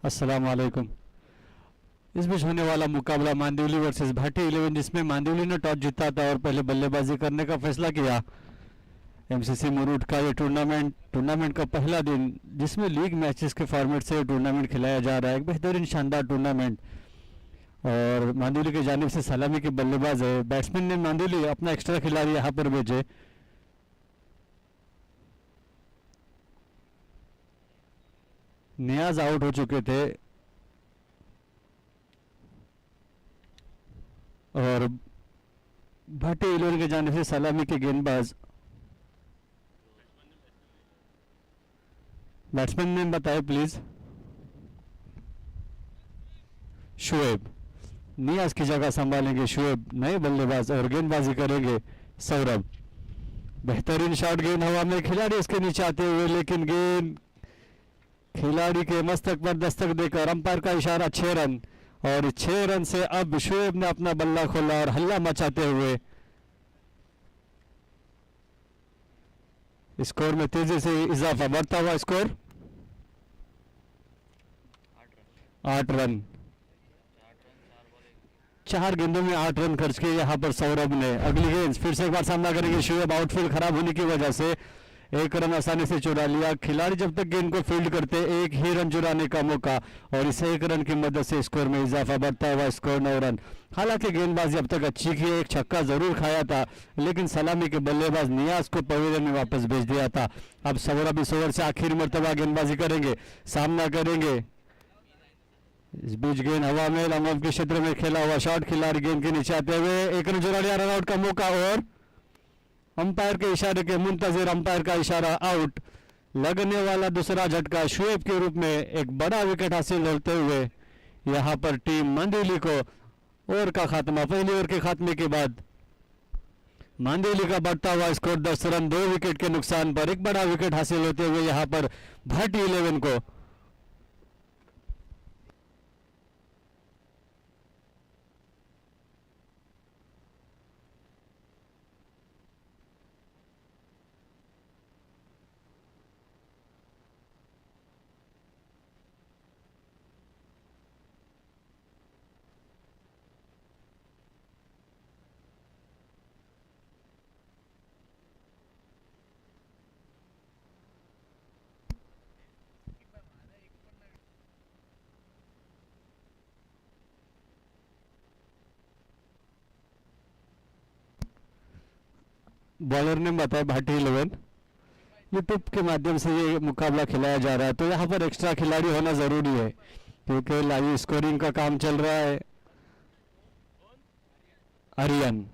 अस्सलाम वालेकुम। इस बीच होने वाला मुकाबला मांदिवली वर्सेस भाटी 11 जिसमें मांदिवली ने टॉस जीता था और पहले बल्लेबाजी करने का फैसला किया। एमसीसी मुरूड का ये टूर्नामेंट का पहला दिन जिसमें लीग मैचेस के फॉर्मेट से टूर्नामेंट खिलाया जा रहा है। एक बेहतरीन शानदार टूर्नामेंट और मांदिवली की जानिब से सलामी के बल्लेबाज है। बैट्समैन ने मांदिवली अपना एक्स्ट्रा खिलाड़ी यहाँ पर भेजे। नियाज आउट हो चुके थे और भाटी 11 के जाने से सलामी के गेंदबाज बैट्समैन ने बताया प्लीज। शुएब नियाज की जगह संभालेंगे। शुएब नए बल्लेबाज और गेंदबाजी करेंगे सौरभ। बेहतरीन शॉट, गेंद हवा में, खिलाड़ी इसके नीचे आते हुए लेकिन गेंद खिलाड़ी के मस्तक पर दस्तक देकर अंपायर का इशारा 6 रन और 6 रन से अब शुएब ने अपना बल्ला खोला और हल्ला मचाते हुए स्कोर में तेजी से इजाफा, बढ़ता हुआ स्कोर 8 रन। 4 गेंदों में 8 रन खर्च किए यहाँ पर सौरभ ने। अगली गेंद फिर से एक बार सामना करेंगे शुएब। आउटफील्ड खराब होने की वजह से 1 रन आसानी से चुरा लिया। खिलाड़ी जब तक गेंद को फील्ड करते 1 ही रन चुराने का मौका और इस 1 रन की मदद से स्कोर में इजाफा, बढ़ता हुआ स्कोर 9 रन। हालांकि गेंदबाजी अब तक अच्छी की, एक छक्का जरूर खाया था लेकिन सलामी के बल्लेबाज नियाज को पवेलियन में वापस भेज दिया था। अब सौरभ इस ओवर से आखिरी मरतबा गेंदबाजी करेंगे, सामना करेंगे। इस बीच गेंद हवा में, लॉन्ग ऑफ के क्षेत्र में खेला हुआ शॉट, खिलाड़ी गेंद के नीचे आते हुए 1 रन चुरा लिया, रन आउट का मौका और अंपायर के इशारे के मुंतजिर अंपायर का इशारा आउट। लगने वाला दूसरा झटका शुएब के रूप में एक बड़ा विकेट हासिल होते हुए यहां पर टीम मांदिवली को ओवर का खात्मा, पहली ओवर के खात्मे के बाद मांदिवली का बढ़ता हुआ स्कोर 10 रन 2 विकेट के नुकसान पर एक बड़ा विकेट हासिल होते हुए यहां पर भाटी 11 को बॉलर ने बताया भाटी 11 यूट्यूब के माध्यम से ये मुकाबला खिलाया जा रहा है तो यहाँ पर एक्स्ट्रा खिलाड़ी होना जरूरी है क्योंकि लाइव स्कोरिंग का काम चल रहा है। आर्यन,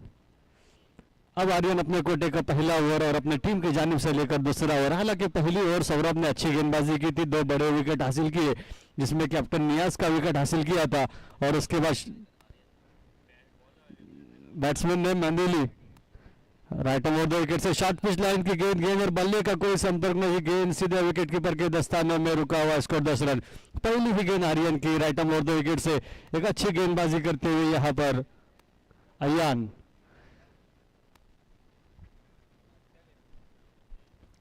अब आर्यन अपने कोटे का पहला ओवर और अपने टीम की जानिब से लेकर दूसरा ओवर। हालांकि पहली ओवर सौरभ ने अच्छी गेंदबाजी की थी, 2 बड़े विकेट हासिल किए जिसमें कैप्टन नियाज का विकेट हासिल किया था और उसके बाद बैट्समैन ने मांदिवली राइट ओवर 2 विकेट से शॉर्ट पिच लाइन की गेंद और बल्ले का कोई संपर्क नहीं, गेंद सीधे विकेट कीपर के दस्ताने में रुका हुआ, स्कोर 10 रन। पहली भी गेंद आर्यन की राइट ओवर 2 विकेट से एक अच्छी गेंदबाजी करते हुए यहां पर अयान।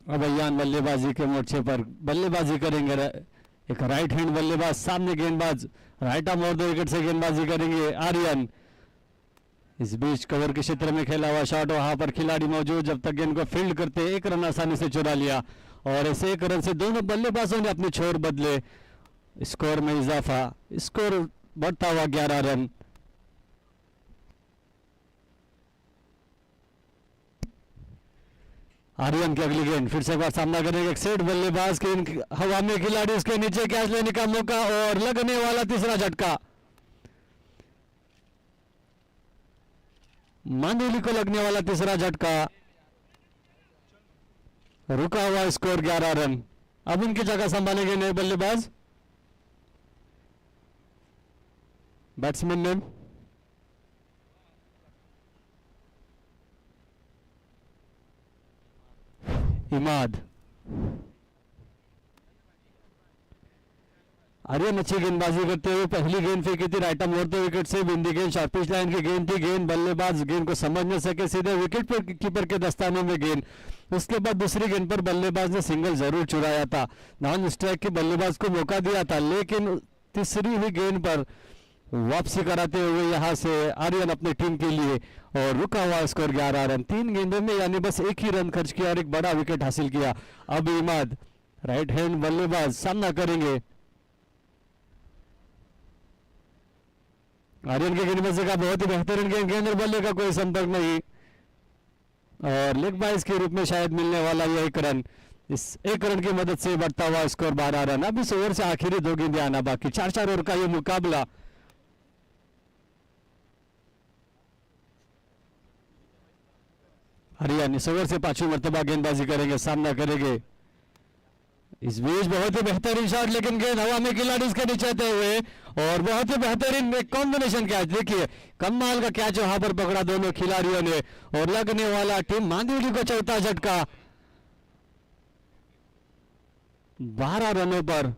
अब अयान बल्लेबाजी के मोर्चे पर बल्लेबाजी करेंगे। एक राइट हैंड बल्लेबाज, सामने गेंदबाज राइट आर्म और 2 विकेट से गेंदबाजी करेंगे आर्यन। इस बीच कवर के क्षेत्र में खेला हुआ शॉट, वहां पर खिलाड़ी मौजूद, जब तक गेंद को फील्ड करते 1 रन आसानी से चुरा लिया और ऐसे 1 रन से दोनों बल्लेबाजों ने अपने छोर बदले, स्कोर में इजाफा, स्कोर बढ़ता हुआ 11 रन। आर्यन की अगली गेंद फिर से एक बार सामना करेंगे। एक सेट बल्लेबाज के हवा में, खिलाड़ी उसके नीचे कैच लेने का मौका और लगने वाला तीसरा झटका। मांदिवली को लगने वाला तीसरा झटका, रुका हुआ स्कोर 11 रन। अब उनकी जगह संभालेंगे नए बल्लेबाज। Batsman name Imad. आर्यन अच्छी गेंदबाजी करते हुए पहली गेंद फेंकी थी राइट आर्म और 2 विकेट से, बिंदी गेंद शॉर्ट पिच लाइन की गेंद थी, गेंद बल्लेबाज गेंद को समझ न सके, सीधे विकेट पर कीपर के दस्ताने में गेंद। उसके बाद दूसरी गेंद पर बल्लेबाज ने सिंगल जरूर चुराया था, नॉन स्ट्राइक के बल्लेबाज को मौका दिया था लेकिन तीसरी ही गेंद पर वापसी कराते हुए यहां से आर्यन अपनी टीम के लिए, और रुका हुआ स्कोर 11 रन। 3 गेंदों में यानी बस एक ही रन खर्च किया और एक बड़ा विकेट हासिल किया। अब इमाद राइट हैंड बल्लेबाज सामना करेंगे। आर्यन के गेंदबाजी का बहुत ही बेहतरीन गेंद, गेंद और बल्ले का कोई संपर्क नहीं, और लेग बाइस के रूप में शायद मिलने वाला यह एक रन। इस एक रन की मदद से बढ़ता हुआ स्कोर 12 रन। अब इस ओवर से आखिरी 2 गेंदें आना बाकी। 4-4 ओवर का यह मुकाबला। आर्यन इस ओवर से 5वीं मर्तबा गेंदबाजी करेंगे, सामना करेंगे। इस बीच बहुत ही बेहतरीन शॉट, लेकिन गेंद हवा में खिलाड़ी इसके नीचे आते हुए, और बहुत ही बेहतरीन एक कॉम्बिनेशन कैच। देखिए कमाल का कैच वहां पर पकड़ा दोनों खिलाड़ियों ने, और लगने वाला टीम मांदुली को चौथा झटका। 12 रनों पर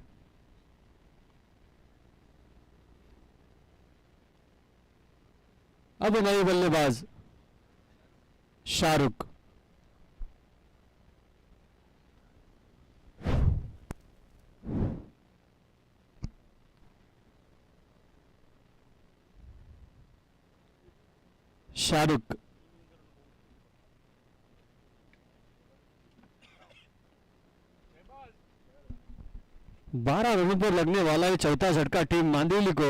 अब नए बल्लेबाज शाहरुख। शाहरुख 12 रनों पर लगने वाला ये चौथा झटका टीम मांदेली को,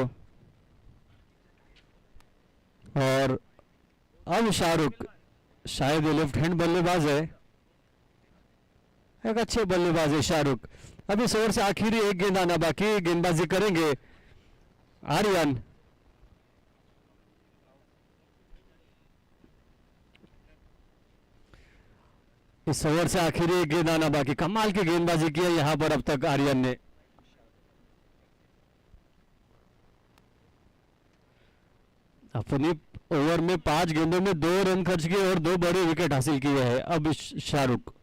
और अब शाहरुख शायद ये लेफ्ट हैंड बल्लेबाज है, एक अच्छे बल्लेबाज है शाहरुख। अब इस ओवर से आखिरी एक गेंद आना बाकी, गेंदबाजी करेंगे आर्यन। इस ओवर से आखिरी एक गेंद आना बाकी। कमाल की गेंदबाजी की है यहां पर अब तक आर्यन ने। अपनी ओवर में 5 गेंदों में 2 रन खर्च किए और 2 बड़े विकेट हासिल किए हैं अब शाहरुख।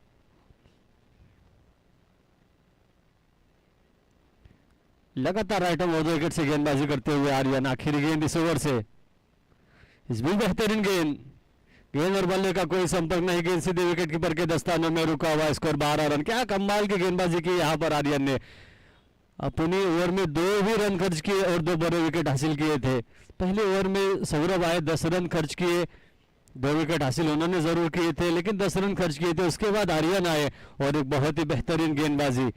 लगातार राइट आर्म और 2 विकेट से गेंदबाजी करते हुए आर्यन। आखिरी गेंद इस ओवर से, इस भी बेहतरीन गेंद, गेंद और बल्ले का कोई संपर्क नहीं, गेंद सीधे विकेट कीपर के दस्तानों में, रुका हुआ स्कोर 12 रन। क्या कमाल की गेंदबाजी की यहां पर आर्यन ने। अपनी ओवर में 2 ही रन खर्च किए और 2 बड़े विकेट हासिल किए थे। पहले ओवर में सौरभ आए, 10 रन खर्च किए, 2 विकेट हासिल उन्होंने जरूर किए थे, लेकिन 10 रन खर्च किए थे। उसके बाद आर्यन आए और एक बहुत ही बेहतरीन गेंदबाजी।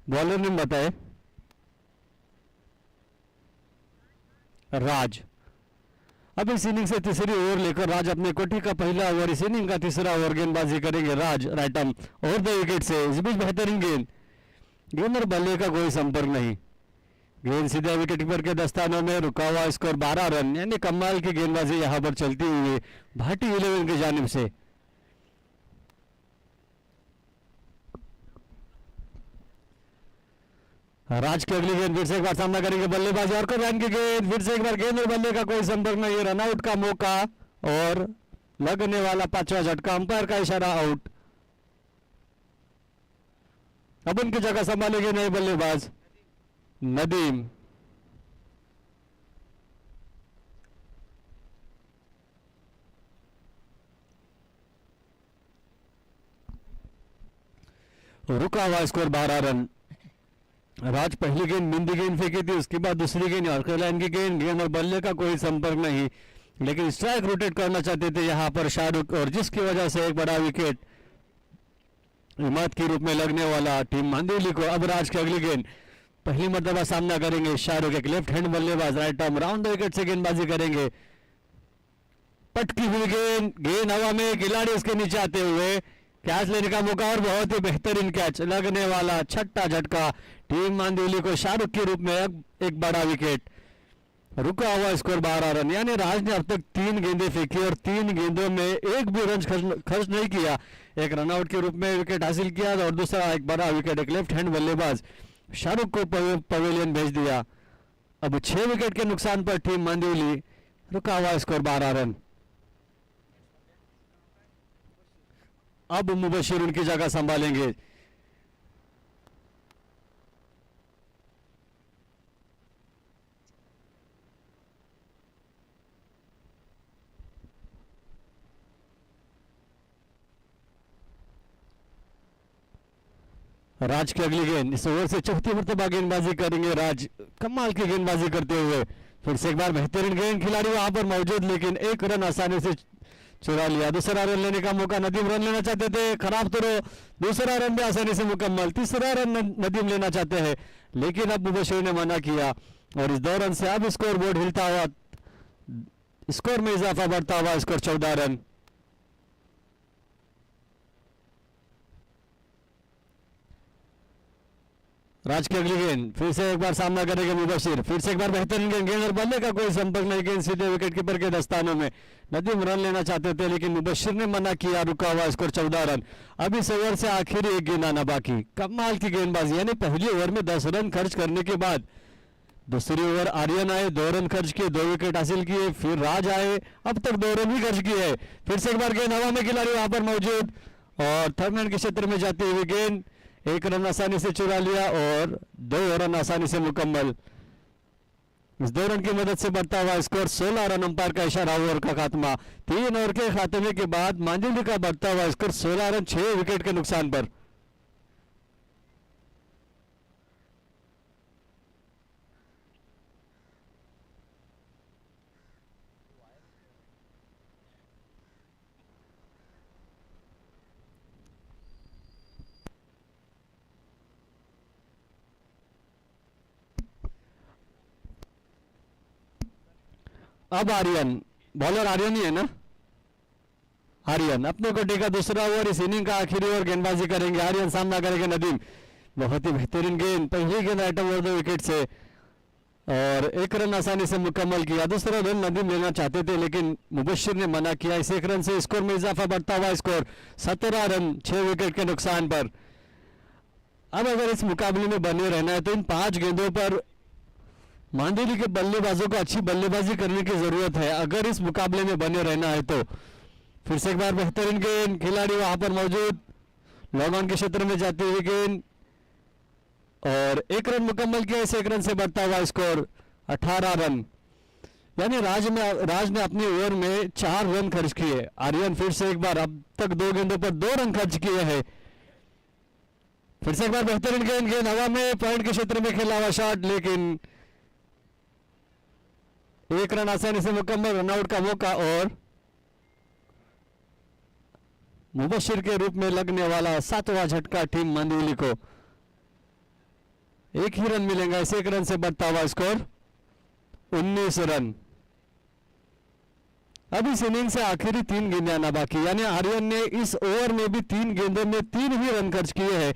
बॉलर ने बताए राज। अब इस इनिंग से तीसरी ओवर लेकर राज अपने कोठी का पहला ओवर, इस इनिंग का तीसरा ओवर गेंदबाजी करेंगे राज राइट आर्म और 2 विकेट से। इस बीच बेहतरीन गेंद, गेंद और बल्ले का कोई संपर्क नहीं, गेंद सीधे विकेट कीपर के दस्तानों में, रुका हुआ स्कोर 12 रन। यानी कमाल की गेंदबाजी यहां पर चलती हुई भाटी 11 की जानिब से। राज की अगली गेंद, फिर से एक बार सामना करेंगे बल्लेबाज और रन की गेंद, फिर से एक बार गेंद और बल्ले का कोई संपर्क नहीं, रनआउट का मौका और लगने वाला 5वां झटका, अंपायर का इशारा, आउट। अब उनकी जगह संभालेंगे नए बल्लेबाज नदीम। रुका हुआ स्कोर 12 रन। राज पहली गेंद बिंदी गेंद फेंकी थी, उसके बाद दूसरी गेंद यॉर्कर लाइन की गेंद, गेंद और बल्ले का कोई संपर्क नहीं, लेकिन स्ट्राइक रोटेट करना चाहते थे यहां पर शाहरुख, और जिसकी वजह से एक बड़ा विकेट इमाद के रूप में लगने वाला टीम मांदेली को। अब राज की अगली गेंद, पहली मर्तबा सामना करेंगे शाहरुख, एक लेफ्ट हैंड बल्लेबाज राइट आर्म, राउंड विकेट से गेंदबाजी करेंगे। पटकी हुई गेंद, गेंद हवा में, खिलाड़ी उसके नीचे आते हुए, कैच लेने का मौका और बहुत ही बेहतरीन कैच, लगने वाला 6ठा झटका टीम मांदेली को शाहरुख के रूप में। एक बड़ा विकेट, रुका हुआ स्कोर 12 रन। यानी राज ने अब तक 3 गेंदें फेंकी और 3 गेंदों में एक भी रन खर्च नहीं किया, एक रनआउट के रूप में विकेट हासिल किया और दूसरा एक बड़ा विकेट, एक लेफ्ट हैंड बल्लेबाज शाहरुख को पवेलियन भेज दिया। अब 6 विकेट के नुकसान पर टीम मांदेली, रुका हुआ स्कोर 12 रन। अब मुबशिर उनकी जगह संभालेंगे। राज की अगली गेंद, इस ओवर से चौथी मरतबा गेंदबाजी करेंगे राज, कमाल की गेंदबाजी करते हुए। फिर से एक बार बेहतरीन गेंद, खिलाड़ी वहां पर मौजूद लेकिन एक रन आसानी से चुरा लिया। दूसरा रन लेने का मौका, नदीम रन लेना चाहते थे, खराब तो दूसरा रन भी आसानी से मुकम्मल। तीसरा रन नदीम लेना चाहते हैं लेकिन अब मुबशिर ने मना किया और इस 2 रन से अब स्कोर बोर्ड हिलता हुआ, स्कोर में इजाफा बढ़ता हुआ, स्कोर 14 रन। राज की अगली गेंद, फिर से एक बार सामना करेंगे मुबशिर, फिर से एक बार बेहतरीन गेंद, गेंद और बल्ले का कोई संपर्क नहीं, गेंद सीधे विकेट कीपर के दस्तानों में। नदीम रन लेना चाहते थे लेकिन मुबशिर ने मना किया, रुका हुआ, स्कोर 14 रन। अब इस ओवर से आखिरी एक गेंद आना बाकी। कमाल की गेंदबाजी, यानी पहली ओवर में 10 रन खर्च करने के बाद दूसरी ओवर आर्यन आए, 2 रन खर्च किए, 2 विकेट हासिल किए, फिर राज आए, अब तक 2 रन ही खर्च किए। फिर से एक बार गेंद हवा में, खिलाड़ी वहां पर मौजूद और थर्ड मैन के क्षेत्र में जाती हुई गेंद, 1 रन आसानी से चुरा लिया और 2 रन आसानी से मुकम्मल। इस 2 रन की मदद से बढ़ता हुआ स्कोर 16 रन, अंपायर का इशारा, ओवर का खात्मा। 3 ओवर के खात्मे के बाद मांजुली का बढ़ता हुआ स्कोर 16 रन, 6 विकेट के नुकसान पर। अब आर्यन, बॉलर आर्यन ही है ना, आर्यन अपने कोटी का दूसरा ओवर, इस इनिंग का आखिरी ओवर गेंदबाजी करेंगे आर्यन, सामना करेंगे नदीम। बहुत ही बेहतरीन गेंद, पहली गेंद आइटम ओवर 2 विकेट से और 1 रन आसानी से मुकम्मल किया। दूसरा रन नदीम लेना चाहते थे लेकिन मुबशिर ने मना किया। इस 1 रन से स्कोर में इजाफा बढ़ता हुआ, स्कोर 17 रन, 6 विकेट के नुकसान पर। अब अगर इस मुकाबले में बने रहना है तो इन 5 गेंदों पर मांदेली के बल्लेबाजों को अच्छी बल्लेबाजी करने की जरूरत है अगर इस मुकाबले में बने रहना है तो। फिर से एक बार बेहतरीन गेंद, खिलाड़ी वहां पर मौजूद, लॉन्ग ऑन के क्षेत्र में जाती हुई गेंद और 1 रन मुकम्मल किया। इस 1 रन से बढ़ता हुआ स्कोर 18 रन, यानी राज ने अपनी ओवर में 4 रन खर्च किए। आर्यन फिर से एक बार, अब तक 2 गेंदों पर 2 रन खर्च किए हैं। फिर से एक बार बेहतरीन गेंद, गेंद हवा में, पॉइंट के क्षेत्र में खेला हुआ शॉट लेकिन 1 रन आसानी से मुकम्मल, रनआउट का मौका और मुबशिर के रूप में लगने वाला 7वां झटका टीम मांदेली को। 1 ही रन मिलेगा, इस 1 रन से बढ़ता हुआ स्कोर 19 रन। अब इस इनिंग से आखिरी 3 गेंदें आना बाकी, यानी आर्यन ने इस ओवर में भी 3 गेंदों में 3 ही रन खर्च किए हैं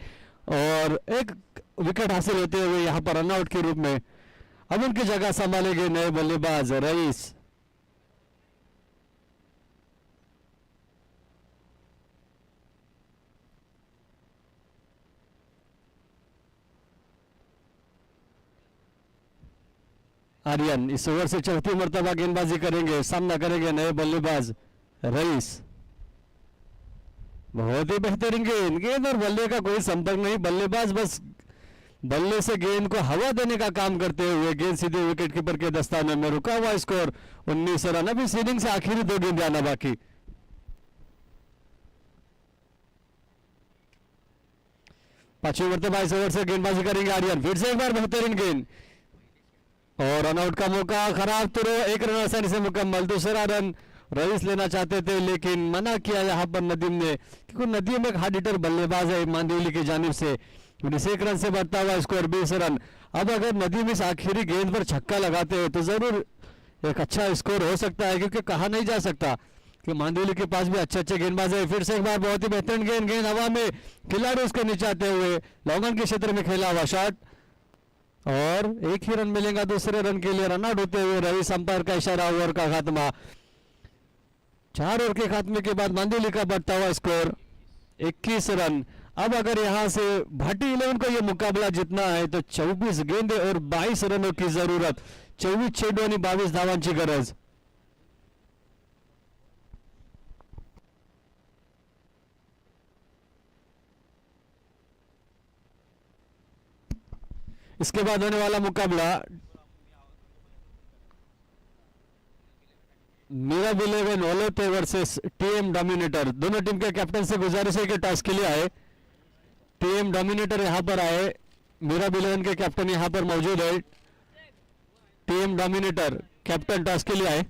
और 1 विकेट हासिल होते हुए यहां पर रनआउट के रूप में। अब उनकी जगह संभालेंगे नए बल्लेबाज रईस। आर्यन इस ओवर से चौथी मर्तबा गेंदबाजी करेंगे, सामना करेंगे नए बल्लेबाज रईस। बहुत ही बेहतरीन गेंद, गेंद और बल्ले का कोई संपर्क नहीं, बल्लेबाज बस बल्ले से गेंद को हवा देने का काम करते हुए गेंद सीधे विकेट कीपर के दस्ताने में, रुका हुआ स्कोर 19 रन। अब इस इनिंग से आखिरी 2 गेंदें आना बाकी। पांचवी मर्तबा इस ओवर से गेंदबाजी करेंगे आर्यन। फिर से एक बार बेहतरीन गेंद और रनआउट का मौका, खराब तो 1 रन आसानी से मुकम्मल। दूसरा रन रईस लेना चाहते थे लेकिन मना किया यहां पर नदीम ने, क्योंकि नदीम एक हार्ड हिटर बल्लेबाज है मांदेली की जानिब से। 1 रन से बढ़ता हुआ स्कोर 20 रन। अब अगर नदीम इस आखिरी गेंद पर छक्का लगाते हैं तो जरूर एक अच्छा स्कोर हो सकता है, क्योंकि कहा नहीं जा सकता कि मांदेली के पास भी अच्छे गेंदबाज है। फिर से एक बार बहुत ही बेहतरीन गेंद, गेंद हवा में, खिलाड़ी उसको नीचाते हुए लॉन्ग ऑन के क्षेत्र में खेला हुआ शॉट और 1 ही रन मिलेगा। दूसरे रन के लिए रनआउट होते हुए रईस, अंपायर का इशारा, ओवर का खात्मा। 4 ओवर के खात्मे के बाद मांदेली का बढ़ता हुआ स्कोर 21 रन। अब अगर यहां से भाटी 11 को यह मुकाबला जीतना है तो 24 गेंदे और 22 रनों की जरूरत, 24 चेंडू आणि 22 धावांची गरज। इसके बाद होने वाला मुकाबला मीरब 11 ओलोते वर्सेस टीएम डोमिनेटर। दोनों टीम के कैप्टन से गुजारिश है कि टॉस के लिए आए। टीम डोमिनेटर यहाँ पर आए, मेरा बिलन के कैप्टन यहाँ पर मौजूद है। टीम डोमिनेटर कैप्टन टॉस के लिए आए।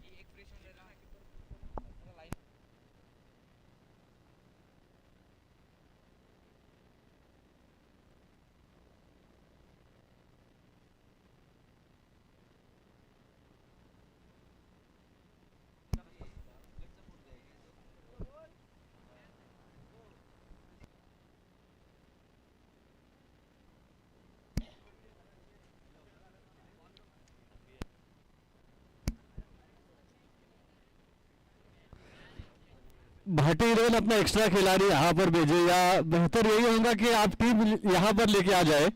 भाटी इलेवन अपना एक्स्ट्रा खिलाड़ी यहाँ पर भेजे, या बेहतर यही होगा कि आप टीम यहाँ पर लेके आ जाए।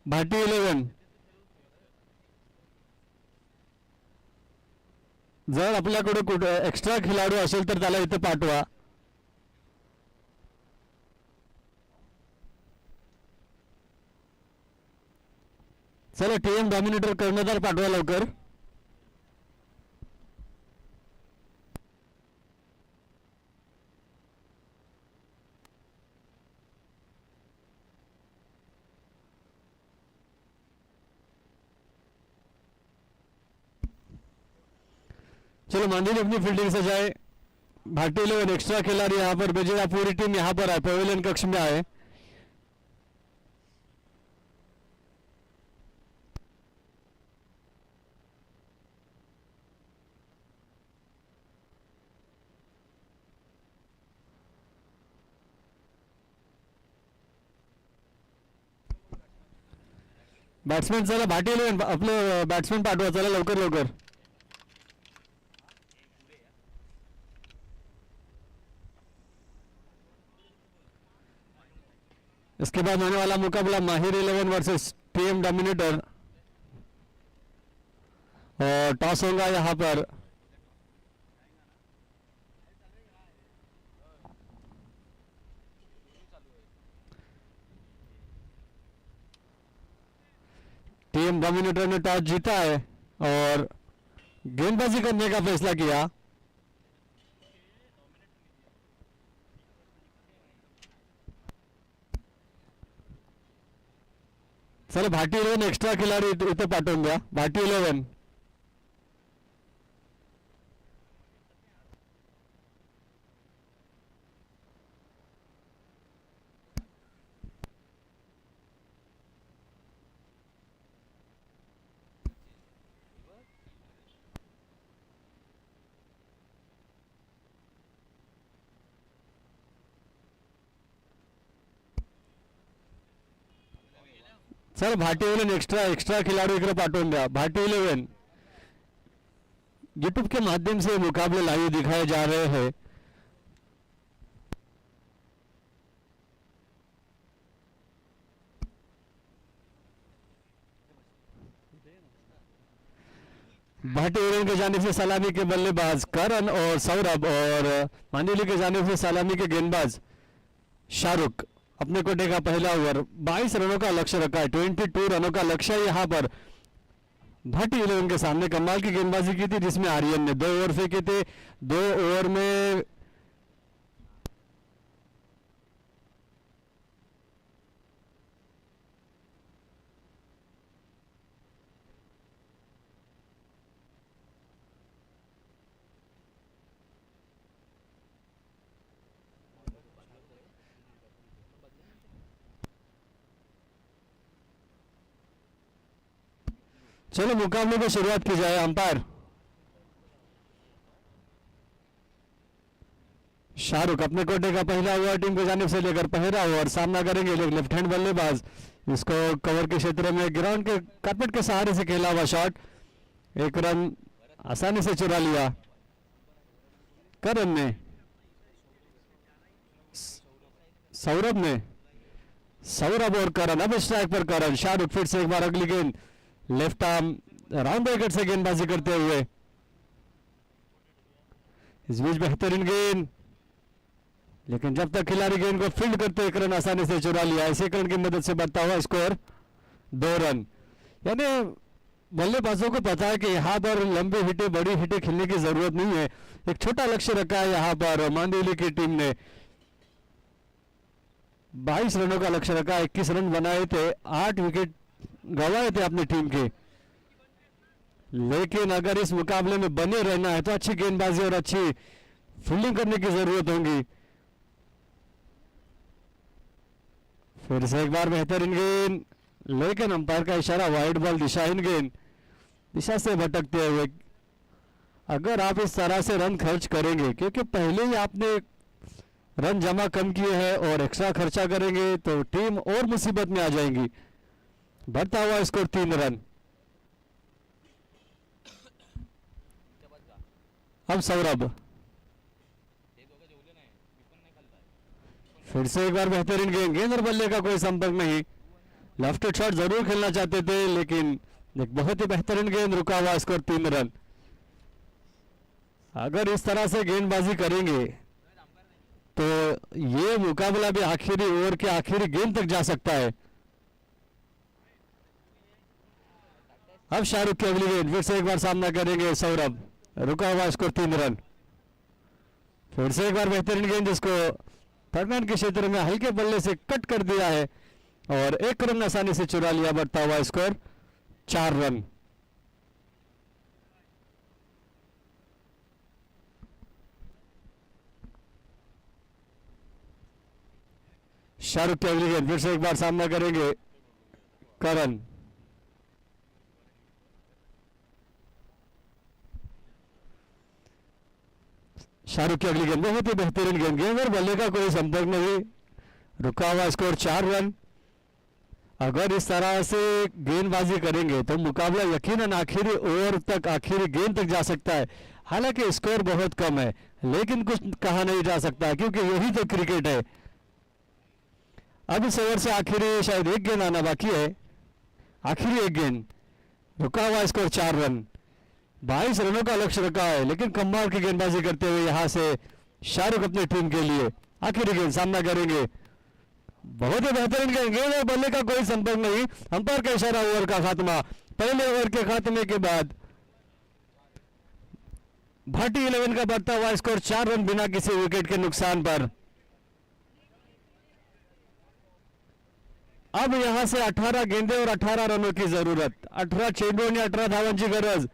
भाटी इलेवन जर आपल्याकडे कुठे एक्स्ट्रा खिलाडू असेल तर त्याला इथे पाठवा। चला टीएम डॉमिनेटर कर्णधार पाठवा लवकर। चलो मांडीने अपनी फील्डिंग सजाए। भाटी इलेवन एक्स्ट्रा खिलाड़ी यहाँ पर भेजे, या पूरी टीम यहाँ पर आए, पवेलियन कक्ष में आए। बॅट्समॅन चला भाटी इलेवन आपलं बॅट्समॅन पाठवा, चला लवकर लवकर। इसके बाद होने वाला मुकाबला माहिर 11 वर्सेस टीएम डोमिनेटर, और टॉस होगा यहाँ पर। टीएम डोमिनेटर ने टॉस जीता है और गेंदबाजी करने का फैसला किया। चलो भाटी 11 एक्स्ट्रा खिलाड़ी इथे पाठवून द्या। भाटी 11 सर भाटी 11 एक्स्ट्रा खिलाड़ी इकडे पाठवून द्या। भाटी 11 यूट्यूब के माध्यम से मुकाबले लाइव दिखाए जा रहे हैं। भाटी 11 के जाने से सलामी के बल्लेबाज करण और सौरभ, और मांडली के जाने से सलामी के गेंदबाज शाहरुख अपने कोटे का पहला ओवर 22 रनों का लक्ष्य रखा है। 22 रनों का लक्ष्य यहाँ पर भाटी 11 के सामने कमाल की गेंदबाजी की थी, जिसमें आर्यन ने 2 ओवर फेंके थे। 2 ओवर में चलो मुकाबले की शुरुआत की जाए। अंपायर शाहरुख अपने कोटे का पहला ओवर टीम की जानिब से लेकर पहला ओवर सामना करेंगे लेफ्ट हैंड बल्लेबाज। इसको कवर के क्षेत्र में ग्राउंड के कारपेट के सहारे से खेला हुआ शॉट, 1 रन आसानी से चुरा लिया करण ने। सौरभ और करण, अब स्ट्राइक पर करण। शाहरुख फिर से एक बार अगली गेंद लेफ्ट आर्म राउंड ब्रेकर से गेंदबाजी करते हुए, इस बीच बेहतरीन गेंद, लेकिन जब तक खिलाड़ी गेंद को फील्ड करते 1 रन आसानी से चुरा लिया। इस 1 रन की मदद से बढ़ता हुआ स्कोर 2 रन। यानी बल्लेबाजों को पता है कि यहाँ पर लंबी हिटें बड़ी हिटें खेलने की जरूरत नहीं है, एक छोटा लक्ष्य रखा है यहाँ पर मांडली की टीम ने। 22 रनों का लक्ष्य रखा, 21 रन बनाए थे, 8 विकेट गंवाए थे अपनी टीम के। लेकिन अगर इस मुकाबले में बने रहना है तो अच्छी गेंदबाजी और अच्छी फील्डिंग करने की जरूरत होगी। फिर से एक बार बेहतरीन गेंद, लेकिन अंपायर का इशारा वाइड बॉल, दिशाहीन गेंद, दिशा से भटकते हुए। अगर आप इस तरह से रन खर्च करेंगे, क्योंकि पहले ही आपने रन जमा कम किए हैं और एक्स्ट्रा खर्चा करेंगे तो टीम और मुसीबत में आ जाएगी। बढ़ता हुआ स्कोर 3 रन। अब सौरभ फिर से एक बार बेहतरीन गेंद, गेंद और बल्ले का कोई संपर्क नहीं। लेफ्ट शॉट जरूर खेलना चाहते थे, लेकिन एक बहुत ही बेहतरीन गेंद, रुका हुआ स्कोर 3 रन। अगर इस तरह से गेंदबाजी करेंगे तो ये मुकाबला भी आखिरी ओवर के आखिरी गेंद तक जा सकता है। अब शाहरुख की अगली गेंद, फिर से एक बार सामना करेंगे सौरभ, रुका हुआ स्कोर 3 रन। फिर से एक बार बेहतरीन गेंद, जिसको फरमान के क्षेत्र में हल्के बल्ले से कट कर दिया है और 1 रन आसानी से चुरा लिया। बढ़ता हुआ स्कोर 4 रन। शाहरुख की अगली गेंद, फिर से एक बार सामना करेंगे करण। शाहरुख की अगली गेंद, बहुत ही बेहतरीन गेंद, गेंद और बल्ले का कोई संपर्क नहीं, रुका हुआ स्कोर 4 रन। अगर इस तरह से गेंदबाजी करेंगे तो मुकाबला यकीनन आखिरी ओवर तक, आखिरी गेंद तक जा सकता है। हालांकि स्कोर बहुत कम है, लेकिन कुछ कहा नहीं जा सकता, क्योंकि यही तो क्रिकेट है। अब इस ओवर से आखिरी शायद एक गेंद आना बाकी है, आखिरी एक गेंद, रुका हुआ स्कोर 4 रन। 22 रनों का लक्ष्य रखा है, लेकिन कमाल की गेंदबाजी करते हुए यहां से शाहरुख अपनी टीम के लिए आखिरी गेंद सामना करेंगे। बहुत ही बेहतरीन गेंद, गेंद और बल्ले का कोई संपर्क नहीं, अंपायर का इशारा, ओवर का खात्मा। पहले ओवर के खात्मे के बाद भाटी 11 का बढ़ता हुआ स्कोर 4 रन बिना किसी विकेट के नुकसान पर। अब यहां से 18 गेंदे और 18 रनों की जरूरत, 18 चेंडू आणि 18 धावांची गरज।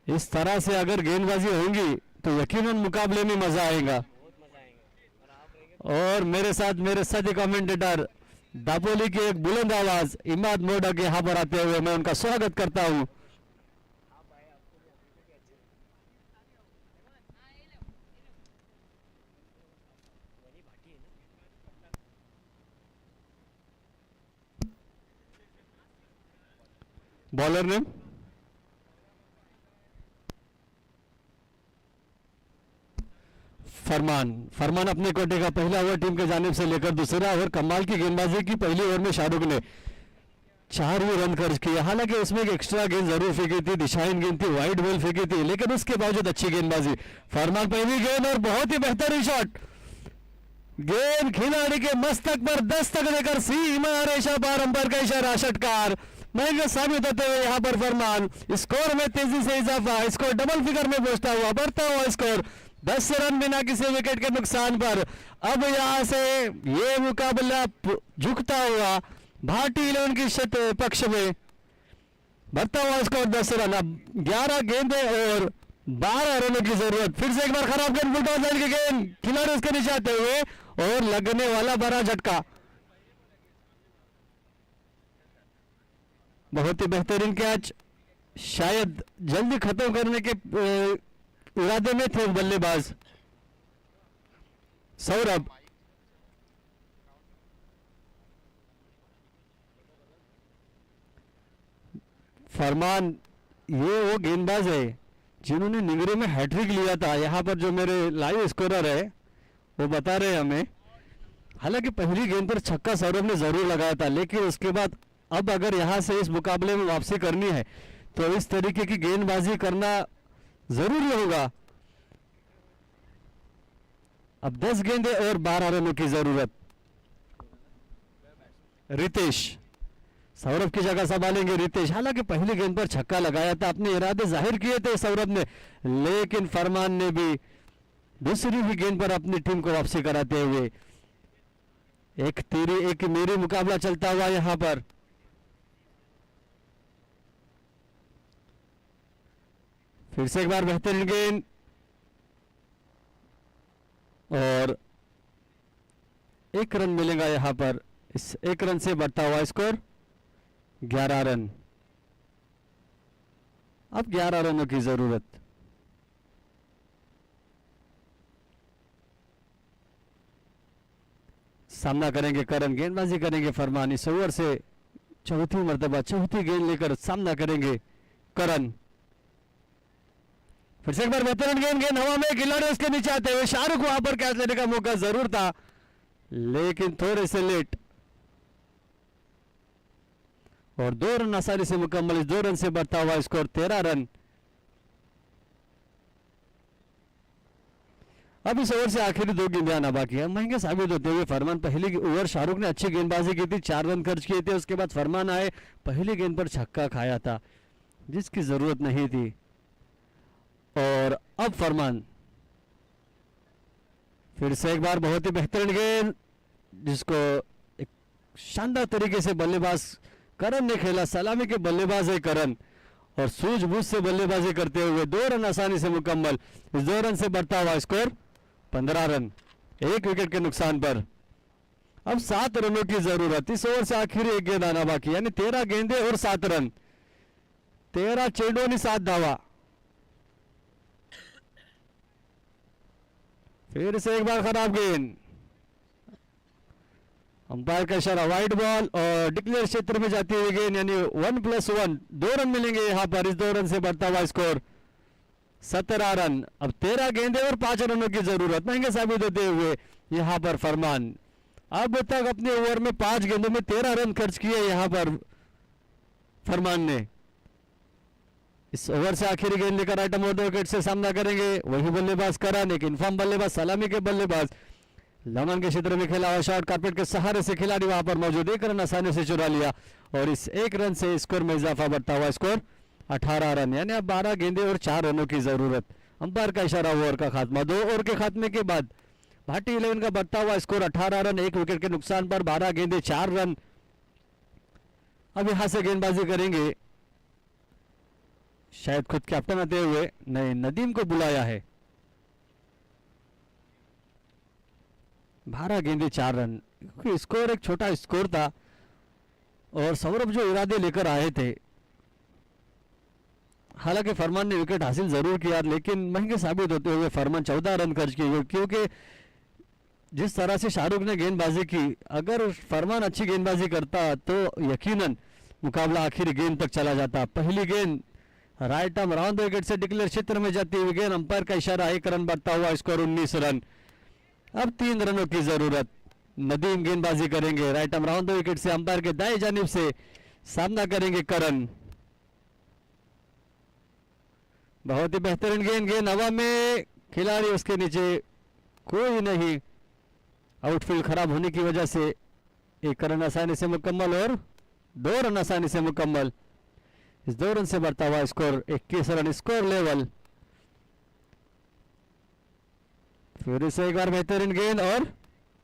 इस तरह से अगर गेंदबाजी होंगी तो यकीनन मुकाबले में मजा आएगा। और मेरे साथ मेरे सभी कमेंटेटर दापोली की एक बुलंद आवाज इमाद मोडक यहां पर आते हुए मैं उनका स्वागत करता हूं। बॉलर ने फरमान अपने कोटे का पहला ओवर टीम के जानिब से लेकर दूसरा ओवर, कमाल की गेंदबाजी की। पहली ओवर में शाहरुख ने 4 ही रन खर्च किए, हालांकि उसमें एक एक्स्ट्रा गेंद जरूर फेंकी थी, दिशाहीन गेंद थी, वाइड बॉल फेंकी थी, लेकिन उसके बावजूद अच्छी गेंदबाजी। फरमान पहली गेंद और बहुत ही बेहतरीन शॉट, गेंद खिलाड़ी के मस्तक पर दस्तक देकर सीमा रेशा पार, अंपायर का इशारा, षटकार। महंगा साबित होते हुए यहाँ पर फरमान स्कोर में तेजी से इजाफा, स्कोर डबल फिगर में पहुंचता हुआ, बढ़ता हुआ स्कोर 10 रन बिना किसी विकेट के नुकसान पर। अब यहां से ये मुकाबला झुकता हुआ भाटी 11 की पक्ष में, बढ़ता हुआ स्कोर 10 रन। अब 11 गेंदे और 12 रनों की जरूरत। फिर से एक बार खराब गेंद, फुल टॉस की गेंद, खिलाड़ी उसके नीचे आते हुए और लगने वाला बड़ा झटका। बहुत ही बेहतरीन कैच, शायद जल्दी खत्म करने के इरादे में थे बल्लेबाज सौरभ। फरमान ये वो गेंदबाज है जिन्होंने निगरे में हैट्रिक लिया था। यहां पर जो मेरे लाइव स्कोरर है वो बता रहे हैं हमें, हालांकि पहली गेंद पर छक्का सौरभ ने जरूर लगाया था, लेकिन उसके बाद अब अगर यहां से इस मुकाबले में वापसी करनी है तो इस तरीके की गेंदबाजी करना जरूरी होगा। अब 10 गेंदे और 12 रनों की जरूरत। रितेश सौरभ की जगह संभालेंगे रितेश, हालांकि पहली गेंद पर छक्का लगाया था, अपने इरादे जाहिर किए थे सौरभ ने, लेकिन फरमान ने भी दूसरी ही गेंद पर अपनी टीम को वापसी कराते हुए एक तेरी एक मेरी मुकाबला चलता हुआ यहां पर। फिर से एक बार बेहतरीन गेंद और 1 रन मिलेगा यहां पर। इस 1 रन से बढ़ता हुआ स्कोर 11 रन। अब 11 रनों की जरूरत। सामना करेंगे करण, गेंदबाजी करेंगे फरमान। इस ओवर से चौथी मर्तबा चौथी गेंद लेकर सामना करेंगे करण। फिर से एक बार बेहतरीन गेंद हवा में, खिलाड़ी उसके नीचे आते हुए शाहरुख वहां पर कैच लेने का मौका जरूर था लेकिन थोड़े से लेट। और 2 रन आसानी से मुकम्मल। इस 2 रन से बढ़ता हुआ स्कोर 13 रन। अब इस ओवर से आखिरी 2 गेंदें आना बाकी है। महंगे साबित होते हुए फरमान। पहली ओवर शाहरुख ने अच्छी गेंदबाजी की थी, 4 रन खर्च किए थे। उसके बाद फरमान आए, पहली गेंद पर छक्का खाया था जिसकी जरूरत नहीं थी। और अब फरमान फिर से एक बार बहुत ही बेहतरीन गेंद जिसको एक शानदार तरीके से बल्लेबाज करण ने खेला। सलामी के बल्लेबाज है करण और सूझबूझ से बल्लेबाजी करते हुए 2 रन आसानी से मुकम्मल। इस 2 रन से बढ़ता हुआ स्कोर 15 रन, 1 विकेट के नुकसान पर। अब 7 रनों की जरूरत। इस ओवर से आखिरी 1 गेंद आना बाकी, यानी 13 गेंदें और 7 रन। 13 चेंडों ने 7 धावा। फिर से एक बार खराब गेंद, अंपायर का इशारा, वाइड बॉल और डिक्लेयर क्षेत्र में जाती हुई गेंद, यानी 1+1 2 रन मिलेंगे यहां पर। इस 2 रन से बढ़ता हुआ स्कोर 17 रन। अब 13 गेंदें और 5 रनों की जरूरत। महंगे साबित होते हुए यहां पर फरमान। अब तक अपने ओवर में 5 गेंदों में 13 रन खर्च किए यहां पर फरमान ने। इस ओवर से आखिरी गेंद लेकर आइटम और 2 विकेट से सामना करेंगे वही बल्लेबाज करण, एक इन्फॉर्म बल्लेबाज सलामी के बल्लेबाज। लमन के क्षेत्र में खेला हुआ शॉट, कारपेट के सहारे से खिलाड़ी वहां पर मौजूद। 1 रन आसानी से चुरा लिया और इस 1 रन से स्कोर में इजाफा, बढ़ता हुआ स्कोर 18 रन, यानी अब 12 गेंदें और 4 रनों की जरूरत। अंपायर का इशारा, ओवर का खात्मा। 2 ओवर के खात्मे के बाद भाटी 11 का बढ़ता हुआ स्कोर 18 रन, 1 विकेट के नुकसान पर। 12 गेंदें 4 रन। अब यहां से गेंदबाजी करेंगे शायद खुद कैप्टन आते हुए, नहीं, नदीम को बुलाया है। 12 गेंदें 4 रन, क्योंकि स्कोर एक छोटा स्कोर था और सौरभ जो इरादे लेकर आए थे, हालांकि फरमान ने विकेट हासिल जरूर किया लेकिन महंगे साबित होते हुए फरमान 14 रन खर्च किए। क्योंकि जिस तरह से शाहरुख ने गेंदबाजी की, अगर फरमान अच्छी गेंदबाजी करता तो यकीनन मुकाबला आखिरी गेंद तक चला जाता। पहली गेंद राइट आर्म राउंड विकेट से डिक्लेयर क्षेत्र में जाती हुई गेंद, अंपायर का इशारा, 1 रन, बढ़ता हुआ स्कोर 19 रन। अब 3 रनों की जरूरत। नदीम गेंदबाजी करेंगे राइट आर्म राउंड विकेट से, अंपायर के दाएं जानिब से सामना करेंगे करण। बहुत ही बेहतरीन गेंद हवा में, खिलाड़ी उसके नीचे कोई नहीं। आउटफील्ड खराब होने की वजह से 1 रन आसानी से मुकम्मल और 2 रन आसानी से मुकम्मल। इस 2 रन से बढ़ता हुआ स्कोर 21 रन, स्कोर लेवल। फिर से एक बार बेहतरीन गेंद और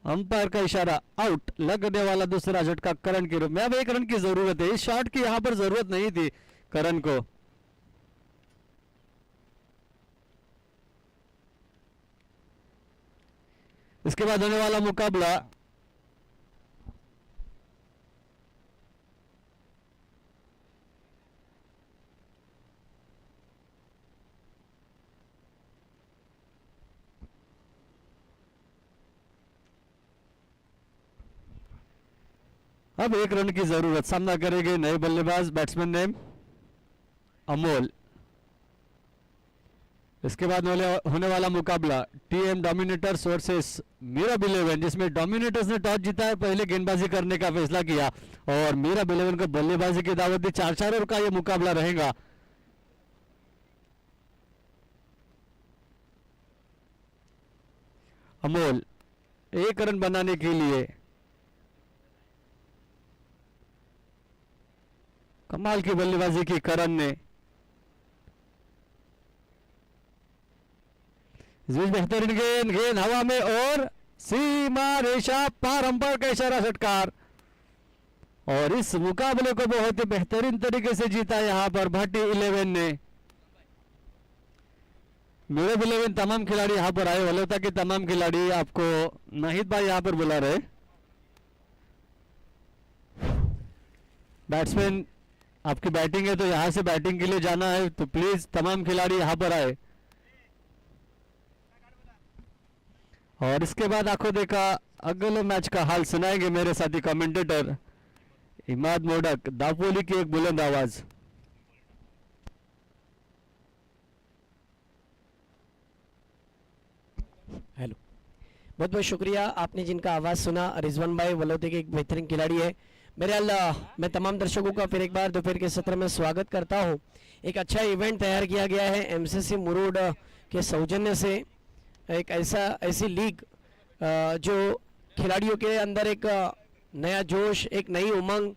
अंपायर का इशारा, आउट। लगने वाला दूसरा झटका करण के रूप में। अब 1 रन की जरूरत है। इस शॉट की यहां पर जरूरत नहीं थी करण को। इसके बाद होने वाला मुकाबला अब 1 रन की जरूरत। सामना करेंगे नए बल्लेबाज, बैट्समैन नेम अमोल। इसके बाद होने वाला मुकाबला टीएम डोमिनेटर्स वर्सेस मीरब 11, जिसमें डोमिनेटर्स ने टॉस जीता है, पहले गेंदबाजी करने का फैसला किया और मीरब 11 को बल्लेबाजी की दावत दी। 4 ओवर का यह मुकाबला रहेगा। अमोल 1 रन बनाने के लिए कमाल की बल्लेबाजी की करण ने। इस बीच बेहतरीन गेंद, गेंद हवा में और सीमा रेखा पार, अंपायर का इशारा, षटकार। और इस मुकाबले को बहुत ही बेहतरीन तरीके से जीता यहां पर भाटी 11 ने। मेरे 11 तमाम खिलाड़ी यहां पर आए, वलोता के तमाम खिलाड़ी, आपको नाहिद भाई यहां पर बुला रहे। बैट्समैन आपकी बैटिंग है तो यहां से बैटिंग के लिए जाना है, तो प्लीज तमाम खिलाड़ी यहां पर आए। और इसके बाद आंखों देखा अगले मैच का हाल सुनाएंगे मेरे साथी कमेंटेटर इमाद मोडक। दापोली की एक बुलंद आवाज। हेलो, बहुत बहुत शुक्रिया। आपने जिनका आवाज़ सुना रिजवान भाई वलोते के एक बेहतरीन खिलाड़ी है। मेरे अल्लाह, मैं तमाम दर्शकों का फिर एक बार दोपहर के सत्र में स्वागत करता हूं। एक अच्छा इवेंट तैयार किया गया है एमसीसी मुरूड के सौजन्य से। एक ऐसी लीग जो खिलाड़ियों के अंदर एक नया जोश, एक नई उमंग,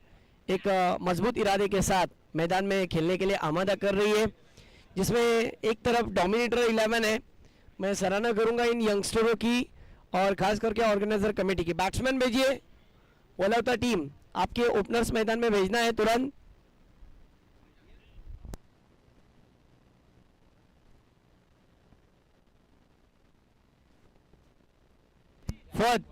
एक मजबूत इरादे के साथ मैदान में खेलने के लिए आमादा कर रही है, जिसमें एक तरफ डोमिनेटर 11 है। मैं सराहना करूंगा इन यंगस्टरों की और खास करके ऑर्गेनाइजर कमेटी की। बैट्समैन भेजिए, वलोता टीम आपके ओपनर्स मैदान में भेजना है तुरंत। फर्द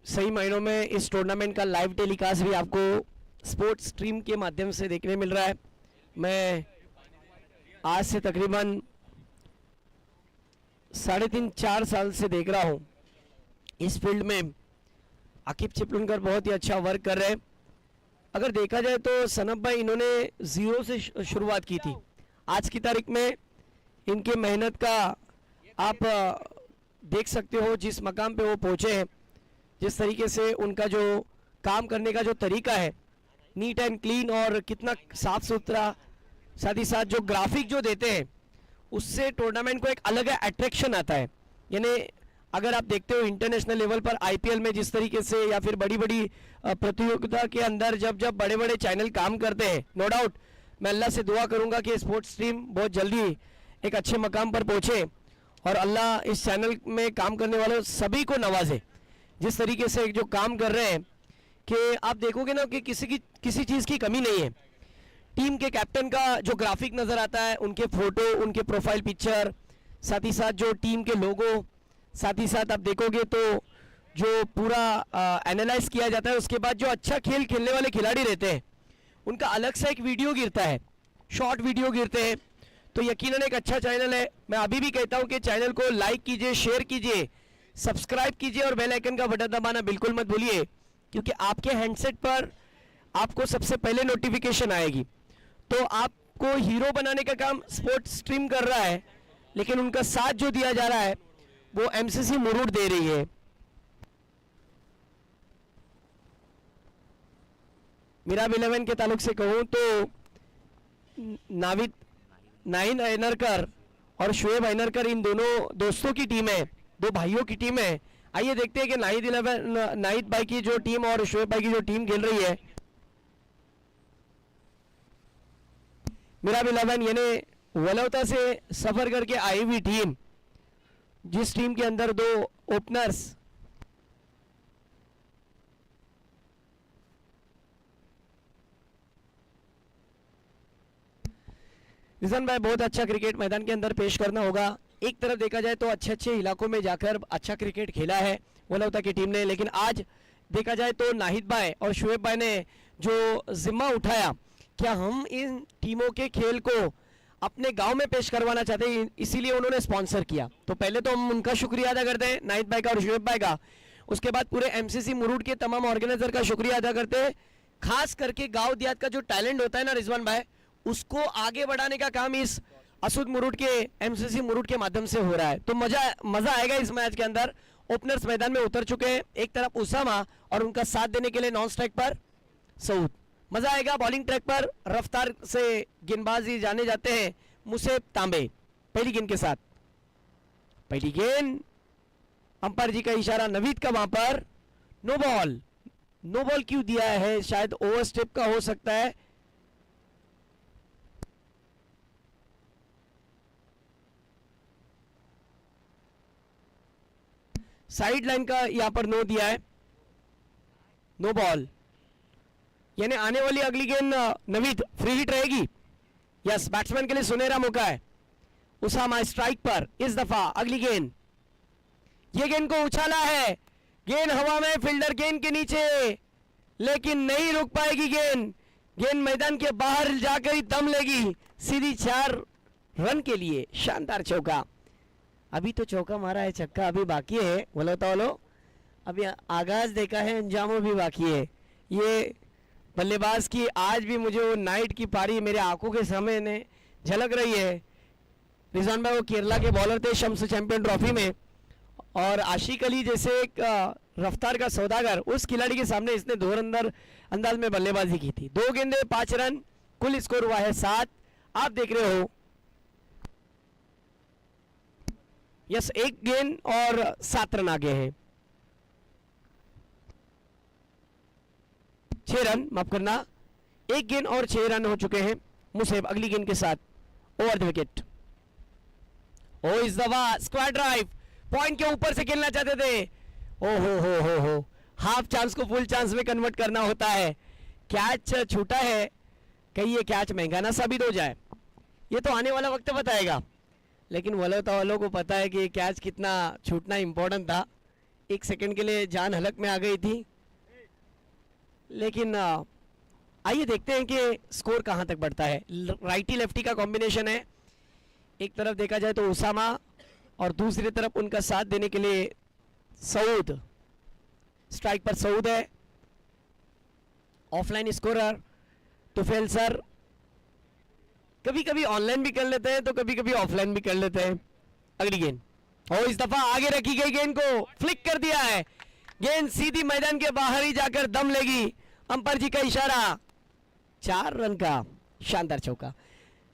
सही मायनों में इस टूर्नामेंट का लाइव टेलीकास्ट भी आपको स्पोर्ट्स स्ट्रीम के माध्यम से देखने मिल रहा है। मैं आज से तकरीबन 3.5-4 साल से देख रहा हूं इस फील्ड में आकिब चिपलुनकर बहुत ही अच्छा वर्क कर रहे हैं। अगर देखा जाए तो सनब भाई इन्होंने ज़ीरो से शुरुआत की थी। आज की तारीख में इनके मेहनत का आप देख सकते हो, जिस मकाम पे वो पहुंचे हैं, जिस तरीके से उनका जो काम करने का जो तरीका है, नीट एंड क्लीन और कितना साफ सुथरा, साथ ही साथ जो ग्राफिक जो देते हैं उससे टूर्नामेंट को एक अलग अट्रैक्शन आता है। यानी अगर आप देखते हो इंटरनेशनल लेवल पर आईपीएल में जिस तरीके से या फिर बड़ी बड़ी प्रतियोगिता के अंदर जब जब बड़े बड़े चैनल काम करते हैं, नो डाउट मैं अल्लाह से दुआ करूंगा कि स्पोर्ट्स स्ट्रीम बहुत जल्दी एक अच्छे मकाम पर पहुंचे और अल्लाह इस चैनल में काम करने वालों सभी को नवाजे। जिस तरीके से जो काम कर रहे हैं कि आप देखोगे ना कि किसी चीज़ की कमी नहीं है। टीम के कैप्टन का जो ग्राफिक नज़र आता है, उनके फोटो, उनके प्रोफाइल पिक्चर, साथ ही साथ जो टीम के लोगो, साथ ही साथ आप देखोगे तो जो पूरा एनालाइज किया जाता है। उसके बाद जो अच्छा खेल खेलने वाले खिलाड़ी रहते हैं उनका अलग से एक वीडियो गिरता है, शॉर्ट वीडियो गिरते हैं। तो यकीनन एक अच्छा चैनल है। मैं अभी भी कहता हूं कि चैनल को लाइक कीजिए, शेयर कीजिए, सब्सक्राइब कीजिए और बेल आइकन का बटन दबाना बिल्कुल मत भूलिए, क्योंकि आपके हैंडसेट पर आपको सबसे पहले नोटिफिकेशन आएगी। तो आपको हीरो बनाने का काम स्पोर्ट्स स्ट्रीम कर रहा है, लेकिन उनका साथ जो दिया जा रहा है वो एमसीसी मुरूड दे रही है। मीराब 11 के ताल्लुक से कहूं तो नाहिद ऐनरकर और शुएब ऐनरकर, इन दोनों दोस्तों की टीम है, दो भाइयों की टीम है। आइए देखते हैं कि नाहिद भाई की जो टीम और शुएब भाई की जो टीम खेल रही है। मीराब 11 यानी वलोता से सफर करके आई हुई टीम, जिस टीम के अंदर दो ओपनर्स रिजन भाई, बहुत अच्छा क्रिकेट मैदान के अंदर पेश करना होगा। एक तरफ देखा जाए तो अच्छे अच्छे इलाकों में जाकर अच्छा क्रिकेट खेला है वलोता की टीम ने, लेकिन आज देखा जाए तो नाहिद भाई और शुएब भाई ने जो जिम्मा उठाया, क्या हम इन टीमों के खेल को अपने गांव में पेश करवाना चाहते हैं, इसीलिए उन्होंने स्पॉन्सर किया। तो पहले तो हम उनका शुक्रिया अदा करते हैं, नाहिद भाई का और शुएब भाई का। उसके बाद पूरे एमसीसी मुरूड के तमाम ऑर्गेनाइजर का शुक्रिया अदा करते हैं। खास करके गांव देहात का जो टैलेंट होता है ना रिजवान भाई, उसको आगे बढ़ाने का काम इस असुद मुरूड के एमसीसी मुरूड के माध्यम से हो रहा है। तो मजा आएगा इस मैच के अंदर। ओपनर्स मैदान में उतर चुके हैं, एक तरफ उसामा और उनका साथ देने के लिए नॉन स्ट्राइक पर सऊद। मजा आएगा। बॉलिंग ट्रैक पर रफ्तार से गेंदबाजी जाने जाते हैं मुसेब तांबे पहली गेंद के साथ। पहली गेंद, अंपायर जी का इशारा नवीद का वहां पर नो बॉल। नो बॉल क्यों दिया है, शायद ओवर स्टेप का हो सकता है। साइड लाइन का यहां पर नो दिया है, नो बॉल, यानी आने वाली अगली गेंद नवीद फ्री हिट रहेगी। यस, बैट्समैन के लिए सुनहरा मौका है। उसामा स्ट्राइक पर इस दफा अगली गेंद, ये गेंद को उछाला है, गेंद हवा में, फील्डर गेंद के नीचे, लेकिन नहीं रुक पाएगी गेंद। गेंद मैदान के बाहर जाकर ही दम लेगी, सीधी 4 रन के लिए शानदार चौका। अभी तो चौका मारा है, छक्का अभी बाकी है। बोलो तो बोलो, अभी आगाज देखा है, अंजामों भी बाकी है। ये बल्लेबाज की आज भी मुझे वो नाइट की पारी मेरे आंखों के सामने झलक रही है। रिजवान भाई वो केरला के बॉलर थे शम्स चैंपियन ट्रॉफी में, और आशिक अली जैसे एक रफ्तार का सौदागर, उस खिलाड़ी के सामने इसने धुरंधर अंदाज में बल्लेबाजी की थी। 2 गेंदे 5 रन, कुल स्कोर हुआ है 7। आप देख रहे हो यस, 1 गेंद और 7 रन आगे हैं। 6 रन, माफ करना, 1 गेंद और 6 रन हो चुके हैं। मुसेब अगली गेंद के साथ ओवर द विकेट। ओ इस दफा स्क्वायर ड्राइव, पॉइंट के ऊपर से खेलना चाहते थे। ओ हो, हाफ चांस को फुल चांस में कन्वर्ट करना होता है। कैच छूटा है, कहीं ये कैच महंगा ना साबित हो जाए, ये तो आने वाला वक्त बताएगा। लेकिन वालों को पता है कि ये कैच कितना छूटना इंपॉर्टेंट था। 1 सेकंड के लिए जान हलक में आ गई थी। लेकिन आइए देखते हैं कि स्कोर कहां तक बढ़ता है। राइटी लेफ्टी का कॉम्बिनेशन है, एक तरफ देखा जाए तो उसामा और दूसरी तरफ उनका साथ देने के लिए सऊद। स्ट्राइक पर सऊद है, ऑफलाइन स्कोरर तुफेल सर कभी कभी ऑनलाइन भी कर लेते हैं तो कभी कभी ऑफलाइन भी कर लेते हैं। अगली गेंद, और इस दफा आगे रखी गई गेंद को फ्लिक कर दिया है, गेंद सीधी मैदान के बाहर ही जाकर दम लेगी। अंपायर जी का इशारा, 4 रन का शानदार चौका।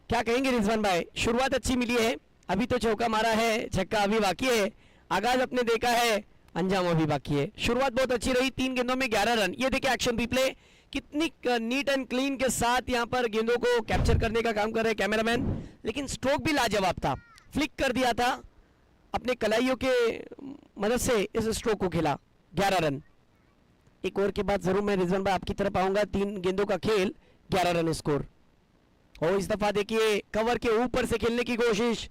क्या कहेंगे रिजवान भाई, शुरुआत अच्छी मिली है, अभी तो चौका मारा है, छक्का अभी बाकी है, आगाज अपने देखा है, अंजाम अभी बाकी है। शुरुआत बहुत अच्छी रही, 3 गेंदों में 11 रन। ये देखिए एक्शन रिप्ले, कितनी नीट एंड क्लीन के साथ यहाँ पर गेंदों को कैप्चर करने का काम कर रहे कैमरामैन। लेकिन स्ट्रोक भी लाजवाब था, फ्लिक कर दिया था, अपने कलाइयों के मदद से इस स्ट्रोक को खेला। 11 रन। एक ओवर के बाद जरूर मैं रिजवान भाई आपकी तरफ आऊंगा। 3 गेंदों का खेल, 11 रन स्कोर। और इस दफा देखिए कवर के ऊपर से खेलने की कोशिश